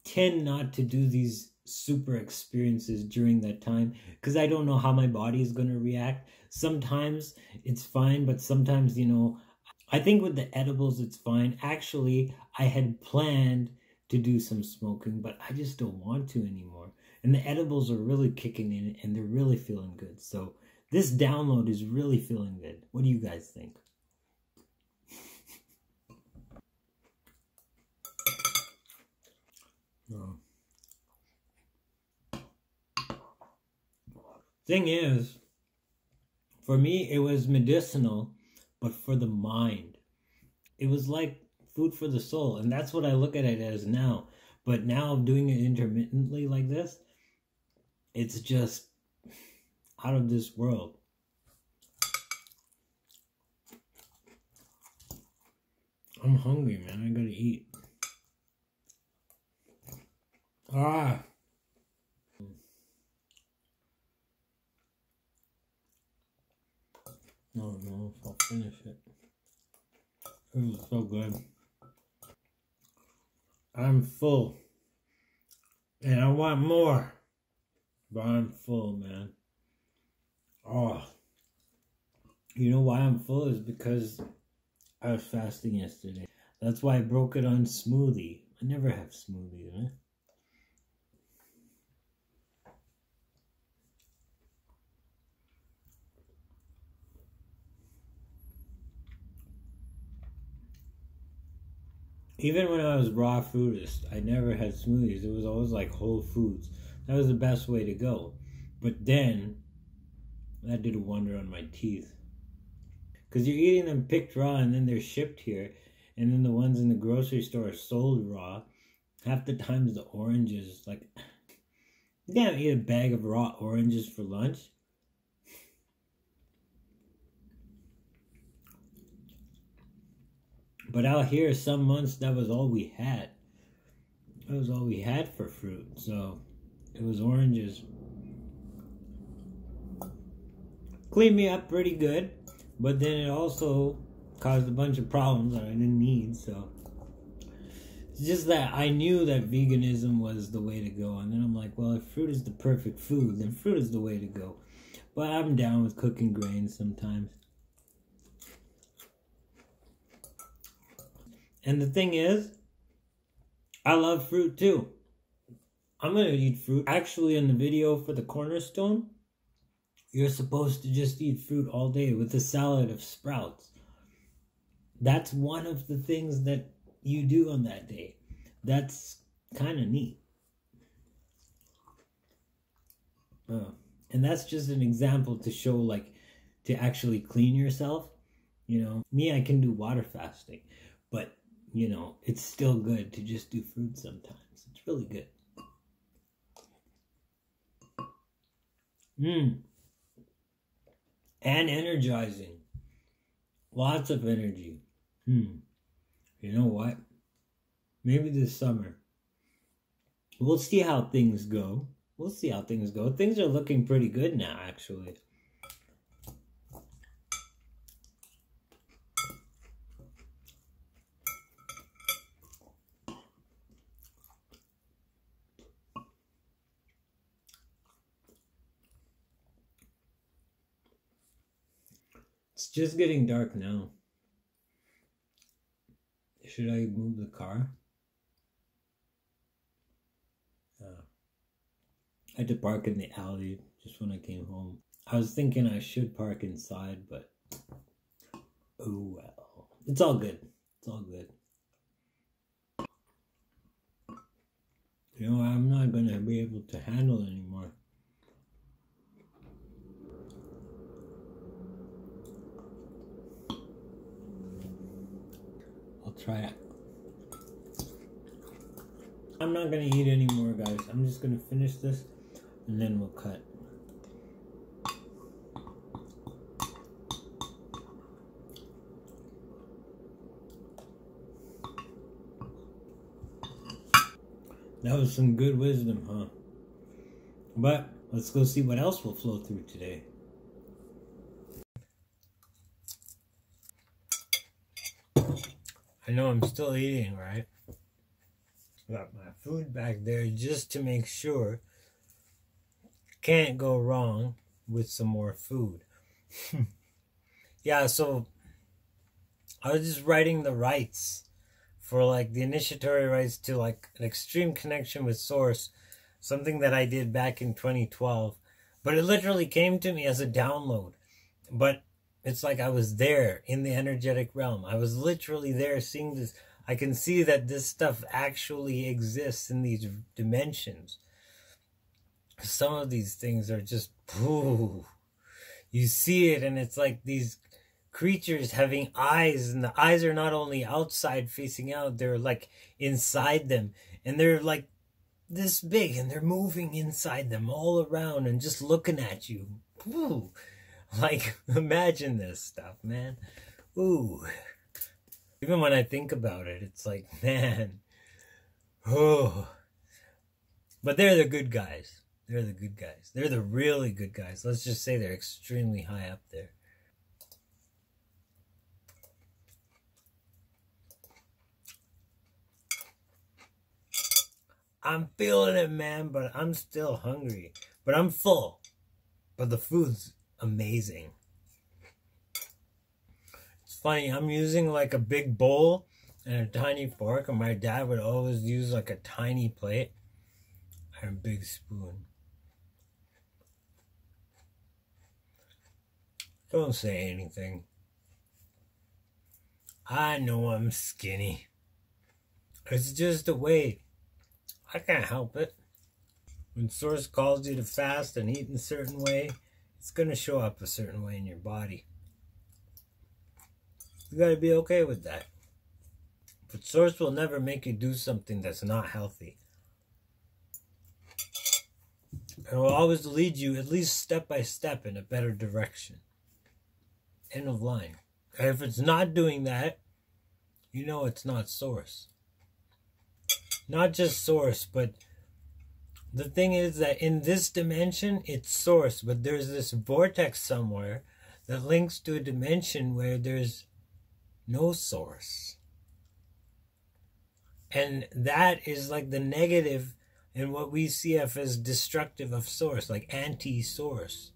tend not to do these super experiences during that time because I don't know how my body is going to react. Sometimes it's fine, but sometimes, you know, I think with the edibles it's fine. Actually, I had planned to do some smoking, but I just don't want to anymore. And the edibles are really kicking in and they're really feeling good. So this download is really feeling good. What do you guys think? No. Thing is, for me, it was medicinal, but for the mind. It was like food for the soul, and that's what I look at it as now. But now doing it intermittently like this, it's just out of this world. I'm hungry, man. I gotta eat. Ah. No, I'll finish it. It was so good. I'm full. And I want more. But I'm full, man. Oh. You know why I'm full is because I was fasting yesterday. That's why I broke it on smoothie. I never have smoothies, man. Even when I was raw foodist, I never had smoothies. It was always like whole foods. That was the best way to go. But then, that did a wonder on my teeth. Because you're eating them picked raw and then they're shipped here. And then the ones in the grocery store are sold raw. Half the times the oranges, like, you can't eat a bag of raw oranges for lunch. But out here, some months, that was all we had. That was all we had for fruit. So, it was oranges. Cleaned me up pretty good. But then it also caused a bunch of problems that I didn't need. So, it's just that I knew that veganism was the way to go. And then I'm like, well, if fruit is the perfect food, then fruit is the way to go. But I'm down with cooking grains sometimes. And the thing is, I love fruit too. I'm going to eat fruit. Actually, in the video for the cornerstone, you're supposed to just eat fruit all day with a salad of sprouts. That's one of the things that you do on that day. That's kind of neat. And that's just an example to show, like, to actually clean yourself. You know, me, I can do water fasting. But you know, it's still good to just do fruit sometimes. It's really good. And energizing. Lots of energy. You know what? Maybe this summer. We'll see how things go. We'll see how things go. Things are looking pretty good now, actually. It's just getting dark now. Should I move the car? I had to park in the alley just when I came home. I was thinking I should park inside, but oh well. It's all good. It's all good. You know, I'm not going to be able to handle it anymore. I'll try it. I'm not going to eat anymore, guys. I'm just going to finish this and then we'll cut. That was some good wisdom, huh? But let's go see what else will flow through today. I know I'm still eating, right? Got my food back there just to make sure. Can't go wrong with some more food. Yeah, so I was just writing the rites for like the initiatory rites to like an extreme connection with Source, something that I did back in 2012. But it literally came to me as a download. But it's like I was there in the energetic realm. I was literally there seeing this. I can see that this stuff actually exists in these dimensions. Some of these things are just, ooh, you see it and it's like these creatures having eyes, and the eyes are not only outside facing out, they're like inside them, and they're like this big and they're moving inside them all around and just looking at you. Ooh, like imagine this stuff, man. Ooh. Even when I think about it, it's like, man, oh. But they're the good guys. They're the good guys. They're the really good guys. Let's just say they're extremely high up there. I'm feeling it, man, but I'm still hungry. But I'm full. But the food's amazing. It's funny, I'm using like a big bowl and a tiny fork, and my dad would always use like a tiny plate and a big spoon. Don't say anything. I know I'm skinny. It's just a way. I can't help it. When Source calls you to fast and eat in a certain way, it's going to show up a certain way in your body. You got to be okay with that. But Source will never make you do something that's not healthy. It will always lead you at least step by step in a better direction. End of line. And if it's not doing that, you know it's not Source. Not just Source, but the thing is that in this dimension, it's Source, but there's this vortex somewhere that links to a dimension where there's no Source. And that is like the negative in what we see as destructive of Source, like anti-Source.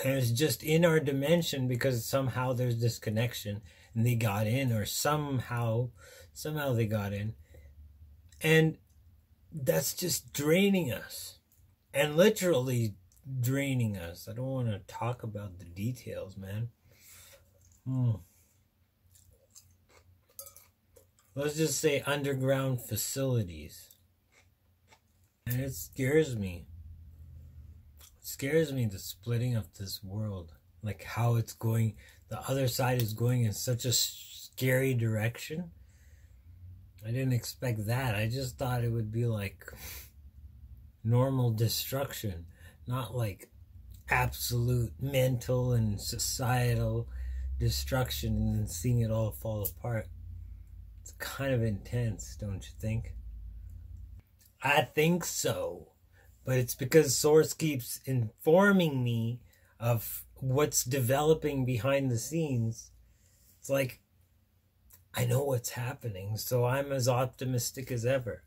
And it's just in our dimension because somehow there's this connection and they got in, or somehow they got in. And that's just draining us. And literally draining us. I don't want to talk about the details, man. Let's just say underground facilities. And it scares me. It scares me, the splitting of this world. Like how it's going, the other side is going in such a scary direction. I didn't expect that. I just thought it would be like normal destruction, not like absolute mental and societal destruction and seeing it all fall apart. It's kind of intense, don't you think? I think so. But it's because Source keeps informing me of what's developing behind the scenes. It's like, I know what's happening, so I'm as optimistic as ever.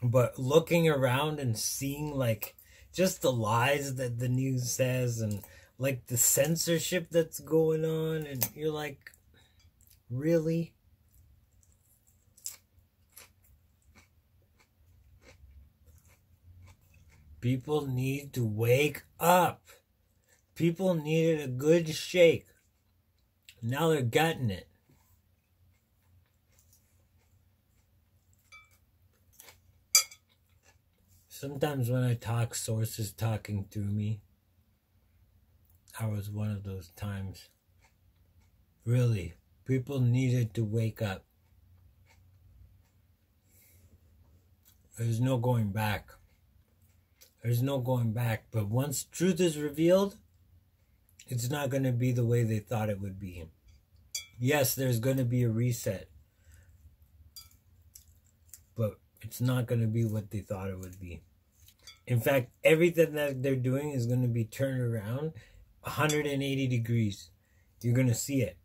But looking around and seeing like just the lies that the news says and like the censorship that's going on, and you're like, really? People need to wake up. People needed a good shake. Now they're getting it. Sometimes when I talk, Source is talking through me. I was one of those times. Really, people needed to wake up. There's no going back. There's no going back. But once truth is revealed, it's not going to be the way they thought it would be. Yes, there's going to be a reset. But it's not going to be what they thought it would be. In fact, everything that they're doing is going to be turned around 180 degrees. You're going to see it.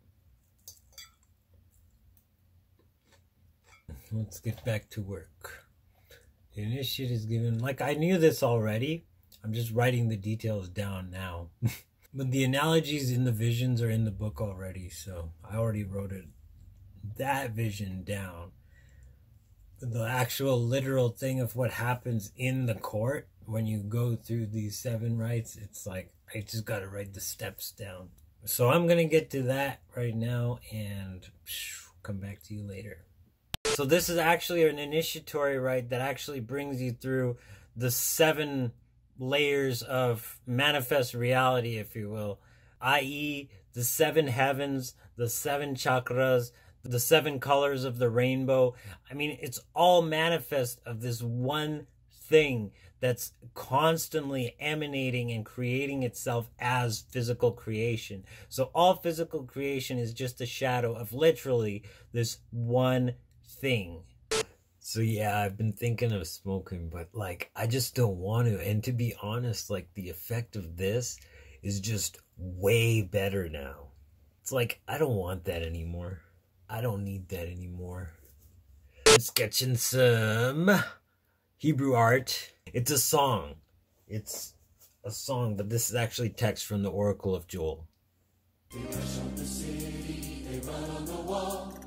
Let's get back to work. The initiate is given, like I knew this already. I'm just writing the details down now. But the analogies in the visions are in the book already, so I already wrote it, that vision down. The actual literal thing of what happens in the court when you go through these 7 rites, it's like I just got to write the steps down. So I'm going to get to that right now and come back to you later. So this is actually an initiatory rite that actually brings you through the 7 layers of manifest reality, if you will, i.e. the 7 heavens, the 7 chakras, the 7 colors of the rainbow. I mean, it's all manifest of this one thing that's constantly emanating and creating itself as physical creation. So all physical creation is just a shadow of literally this one thing. So yeah, I've been thinking of smoking, but like I just don't want to. And to be honest, like the effect of this is just way better now. It's like I don't want that anymore. I don't need that anymore. I'm sketching some Hebrew art. It's a song. It's a song, but this is actually text from the Oracle of Joel. They rush on the city, they run on the wall.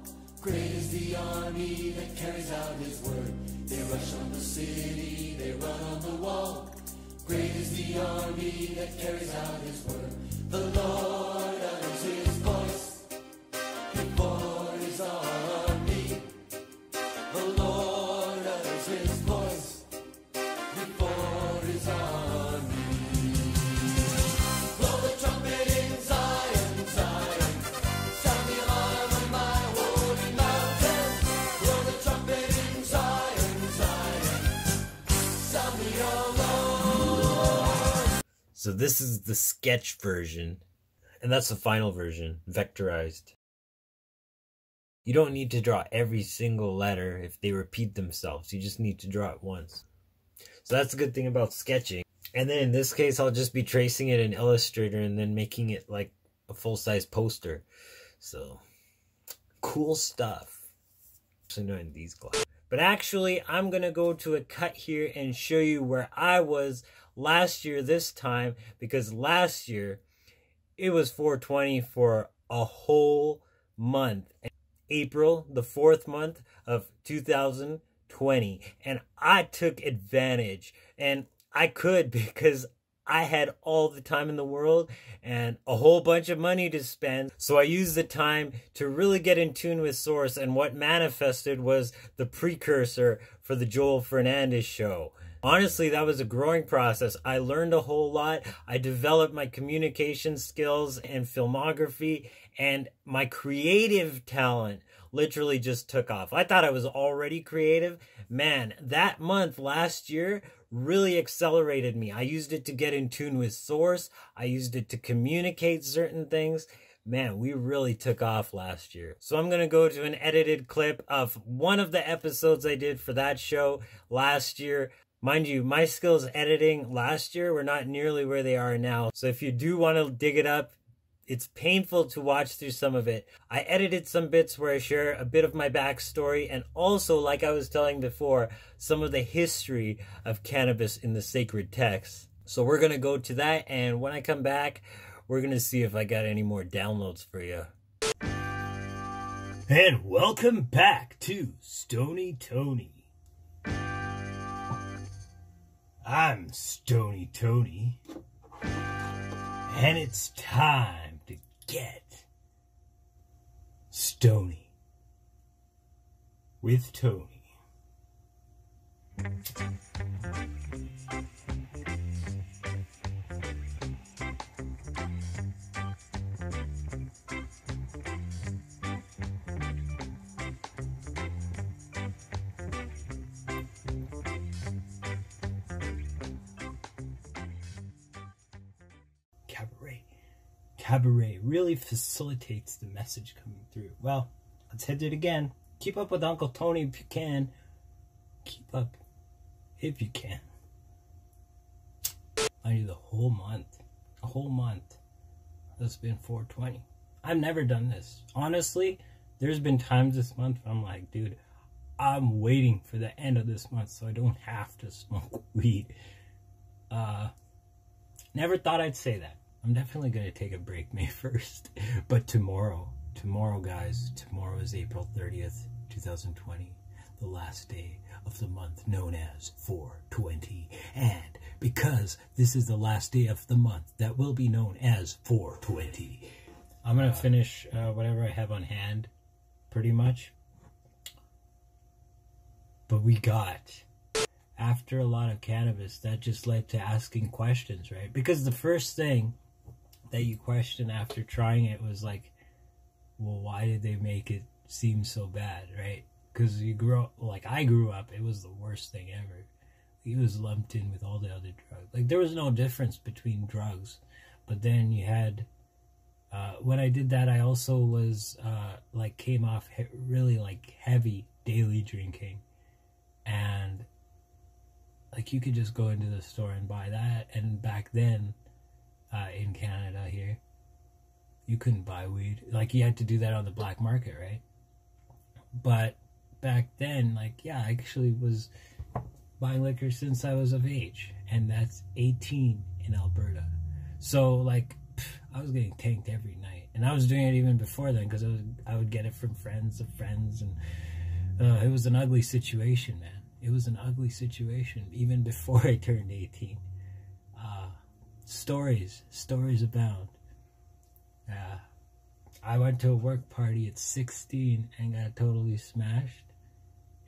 Great is the army that carries out his word. They rush on the city, they run on the wall. Great is the army that carries out his word. The Lord utters his voice before his army. The Lord utters his voice before his army. Blow the trumpet in Zion, Zion. Sound the alarm on my holy mountain. Blow the trumpet in Zion, Zion. Sound the alarm. So this is the sketch version, and that's the final version, vectorized. You don't need to draw every single letter if they repeat themselves. You just need to draw it once. So that's a good thing about sketching. And then in this case, I'll just be tracing it in Illustrator and then making it like a full-size poster. So, cool stuff. Actually, not in these glasses. But actually, I'm going to go to a cut here and show you where I was last year this time. Because last year, it was 420 for a whole month. April, the 4th month of 2020. And I took advantage. And I could because I had all the time in the world and a whole bunch of money to spend. So I used the time to really get in tune with Source. And what manifested was the precursor for the Joel Fernandez show. Honestly, that was a growing process. I learned a whole lot. I developed my communication skills and filmography, and my creative talent literally just took off. I thought I was already creative. Man, that month last year really accelerated me. I used it to get in tune with Source. I used it to communicate certain things. Man, we really took off last year. So I'm going to go to an edited clip of one of the episodes I did for that show last year. Mind you, my skills editing last year were not nearly where they are now. So if you do want to dig it up, it's painful to watch through some of it. I edited some bits where I share a bit of my backstory, and also, like I was telling before, some of the history of cannabis in the sacred texts. So we're going to go to that, and when I come back, we're going to see if I got any more downloads for you. And welcome back to Stony Tony. I'm Stony Tony, and it's time to get stony with Tony. Cabaret really facilitates the message coming through. Well, let's hit it again. Keep up with Uncle Tony if you can. Keep up if you can. I do the whole month. A whole month. It's been 420. I've never done this. Honestly, there's been times this month where I'm like, dude, I'm waiting for the end of this month so I don't have to smoke weed. Never thought I'd say that. I'm definitely going to take a break May 1st. But tomorrow, guys, tomorrow is April 30th, 2020. The last day of the month known as 420. And because this is the last day of the month that will be known as 420, I'm going to finish whatever I have on hand, pretty much. But we got, after a lot of cannabis, that just led to asking questions, right? Because the first thing that you question after trying it was like, well, why did they make it seem so bad, right? Because you grew up, like I grew up, it was the worst thing ever. It was lumped in with all the other drugs. Like there was no difference between drugs. But then you had, when I did that, I also was, like came off really like heavy daily drinking. And like you could just go into the store and buy that. And back then, in Canada here, you couldn't buy weed. Like you had to do that on the black market, right? But back then, like, yeah, I actually was buying liquor since I was of age, and that's 18 in Alberta. So like I was getting tanked every night, and I was doing it even before then because I would get it from friends of friends, and it was an ugly situation, man. It was an ugly situation even before I turned 18. Stories abound. I went to a work party at 16 and got totally smashed,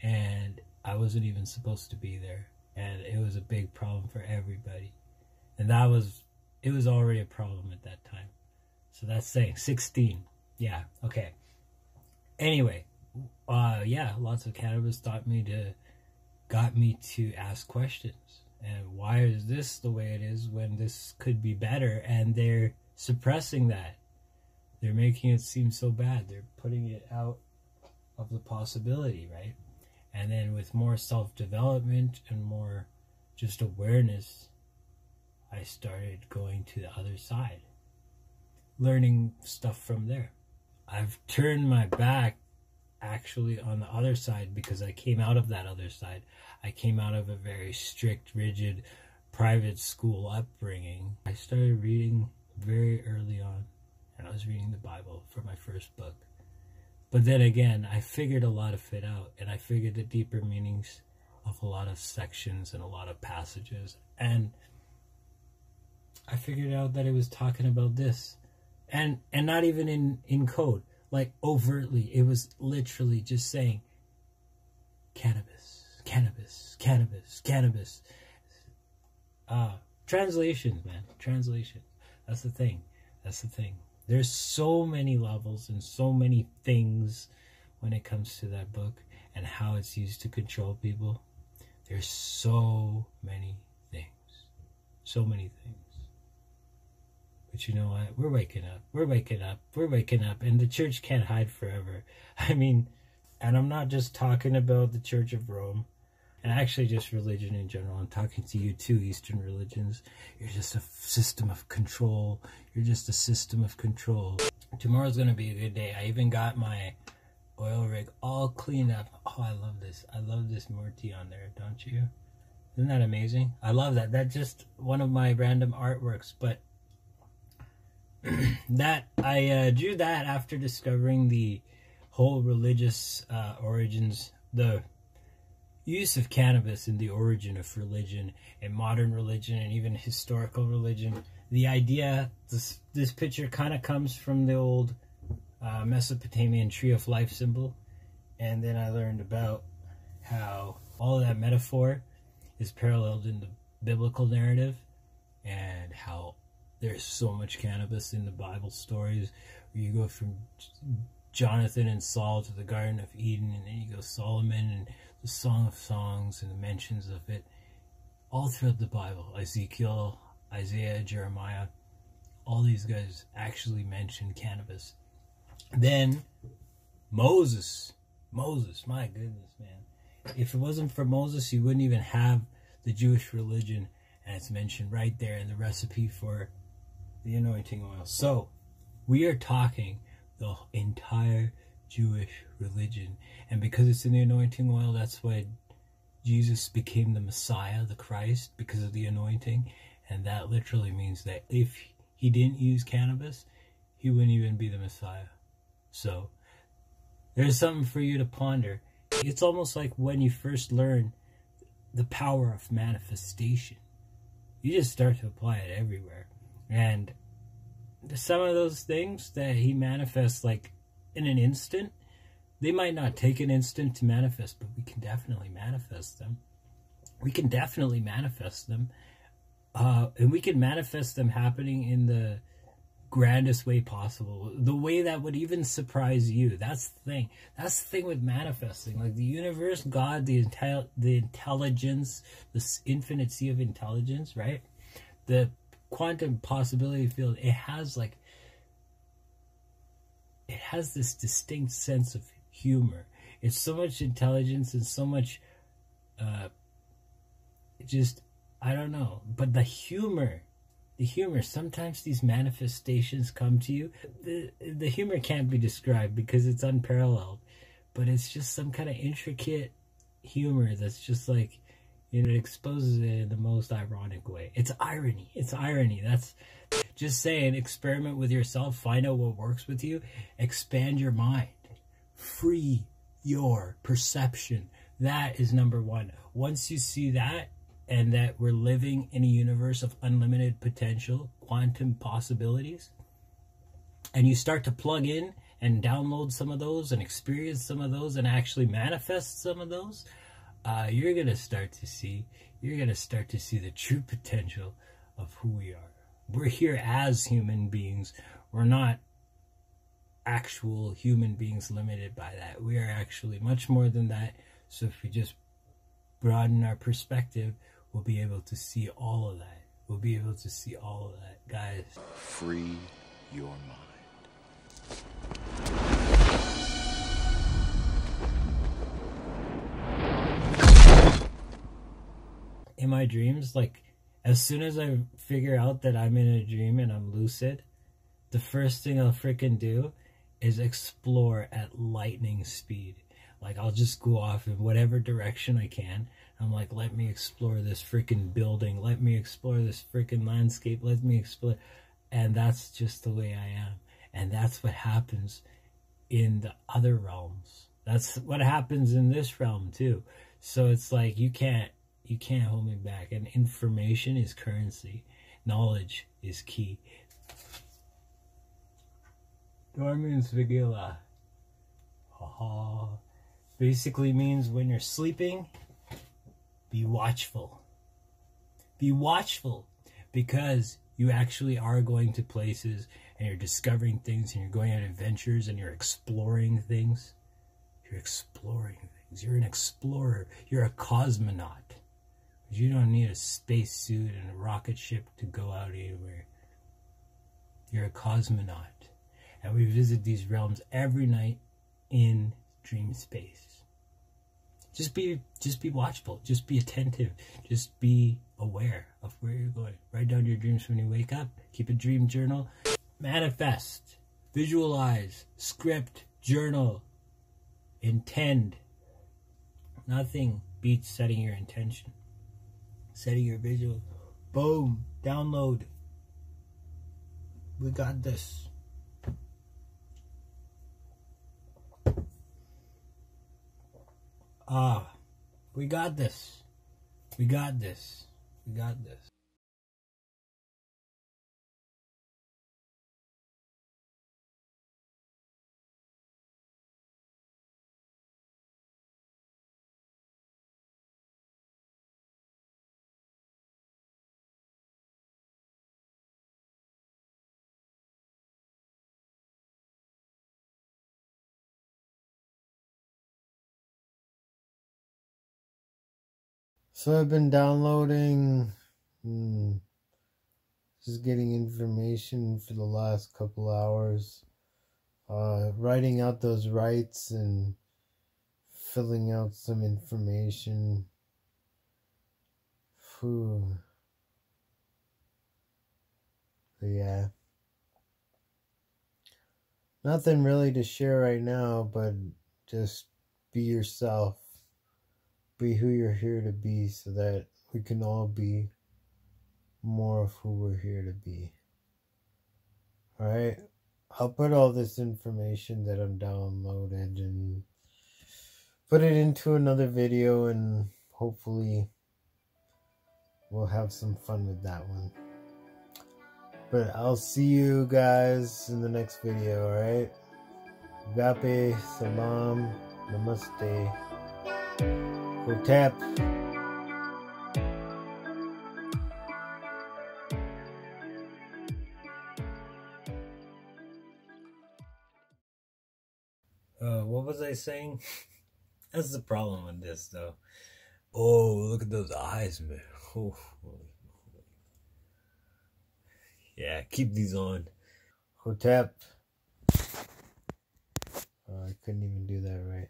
and I wasn't even supposed to be there, and it was a big problem for everybody, and it was already a problem at that time. So that's saying 16. Yeah, okay. Anyway, yeah, lots of cannabis got me to ask questions. And why is this the way it is when this could be better? And they're suppressing that. They're making it seem so bad. They're putting it out of the possibility, right? And then with more self-development and more just awareness, I started going to the other side, learning stuff from there. I've turned my back actually on the other side because I came out of that other side. I came out of a very strict, rigid, private school upbringing. I started reading very early on, and I was reading the Bible for my first book. But then again, I figured a lot of it out, and I figured the deeper meanings of a lot of sections and a lot of passages, and I figured out that it was talking about this, and not even in code, like overtly. It was literally just saying cannabis, cannabis, cannabis, cannabis. Translations, man, translation. That's the thing. There's so many levels and so many things when it comes to that book and how it's used to control people. There's so many things. So many things. But you know what? We're waking up. We're waking up. We're waking up. And the church can't hide forever. I mean, and I'm not just talking about the Church of Rome. And actually just religion in general. I'm talking to you too, Eastern religions. You're just a system of control. You're just a system of control. Tomorrow's going to be a good day. I even got my oil rig all cleaned up. Oh, I love this. I love this Murti on there, don't you? Isn't that amazing? I love that. That's just one of my random artworks. But that I drew that after discovering the whole religious origins, the use of cannabis in the origin of religion and modern religion and even historical religion. The idea, this picture kind of comes from the old Mesopotamian tree of life symbol. And then I learned about how all of that metaphor is paralleled in the biblical narrative and how there's so much cannabis in the Bible stories where you go from Jonathan and Saul to the Garden of Eden, and then you go Solomon and the Song of Songs and the mentions of it all throughout the Bible. Ezekiel, Isaiah, Jeremiah, all these guys actually mention cannabis. Then Moses, my goodness, man. If it wasn't for Moses, you wouldn't even have the Jewish religion, and it's mentioned right there in the recipe for the anointing oil. So we are talking the entire Jewish religion, and because it's in the anointing oil, that's why Jesus became the Messiah, the Christ, because of the anointing. And that literally means that if he didn't use cannabis, he wouldn't even be the Messiah. So there's something for you to ponder. It's almost like when you first learn the power of manifestation, you just start to apply it everywhere. And some of those things that he manifests like in an instant, they might not take an instant to manifest, but we can definitely manifest them. We can definitely manifest them. And we can manifest them happening in the grandest way possible. The way that would even surprise you. That's the thing. That's the thing with manifesting. Like the universe, God, the intelligence, this infinite sea of intelligence, right? The quantum possibility field, it has this distinct sense of humor. It's so much intelligence and so much just, I don't know, but the humor, sometimes these manifestations come to you. The humor can't be described because it's unparalleled, but it's just some kind of intricate humor that's just like, you know, it exposes it in the most ironic way. It's irony. It's irony. That's just saying, experiment with yourself, find out what works with you, expand your mind, free your perception. That is number one. Once you see that, and that we're living in a universe of unlimited potential, quantum possibilities, and you start to plug in and download some of those and experience some of those and actually manifest some of those, you're going to start to see the true potential of who we are. We're here as human beings. We're not actual human beings limited by that. We are actually much more than that. So if we just broaden our perspective, we'll be able to see all of that. We'll be able to see all of that, guys. Free your mind. In my dreams, like, as soon as I figure out that I'm in a dream and I'm lucid, the first thing I'll freaking do is explore at lightning speed. Like, I'll just go off in whatever direction I can. I'm like, let me explore this freaking building. Let me explore this freaking landscape. Let me explore. And that's just the way I am. And that's what happens in the other realms. That's what happens in this realm too. So it's like, you can't hold me back. And information is currency. Knowledge is key. Dormans Vigila. Basically means when you're sleeping, be watchful. Be watchful, because You actually are going to places and you're discovering things and you're going on adventures and you're exploring things. You're exploring things. You're an explorer. You're a cosmonaut. You don't need a spacesuit and a rocket ship to go out anywhere. You're a cosmonaut. And we visit these realms every night in dream space. Just be watchful. Just be attentive. Just be aware of where you're going. Write down your dreams when you wake up. Keep a dream journal. Manifest. Visualize. Script. Journal. Intend. Nothing beats setting your intention. Setting your visual. Boom. Download. We got this. We got this. We got this. We got this. So I've been downloading, just getting information for the last couple hours, writing out those rights and filling out some information. Whew. But yeah. Nothing really to share right now, but just be yourself. Be who you're here to be so that we can all be more of who we're here to be. Alright? I'll put all this information that I've downloaded and put it into another video, and hopefully we'll have some fun with that one. But I'll see you guys in the next video, alright? Agape, salaam, namaste. Tap. What was I saying? That's the problem with this, though. Oh, look at those eyes, man. Oh. Yeah, keep these on. Tap. I couldn't even do that right.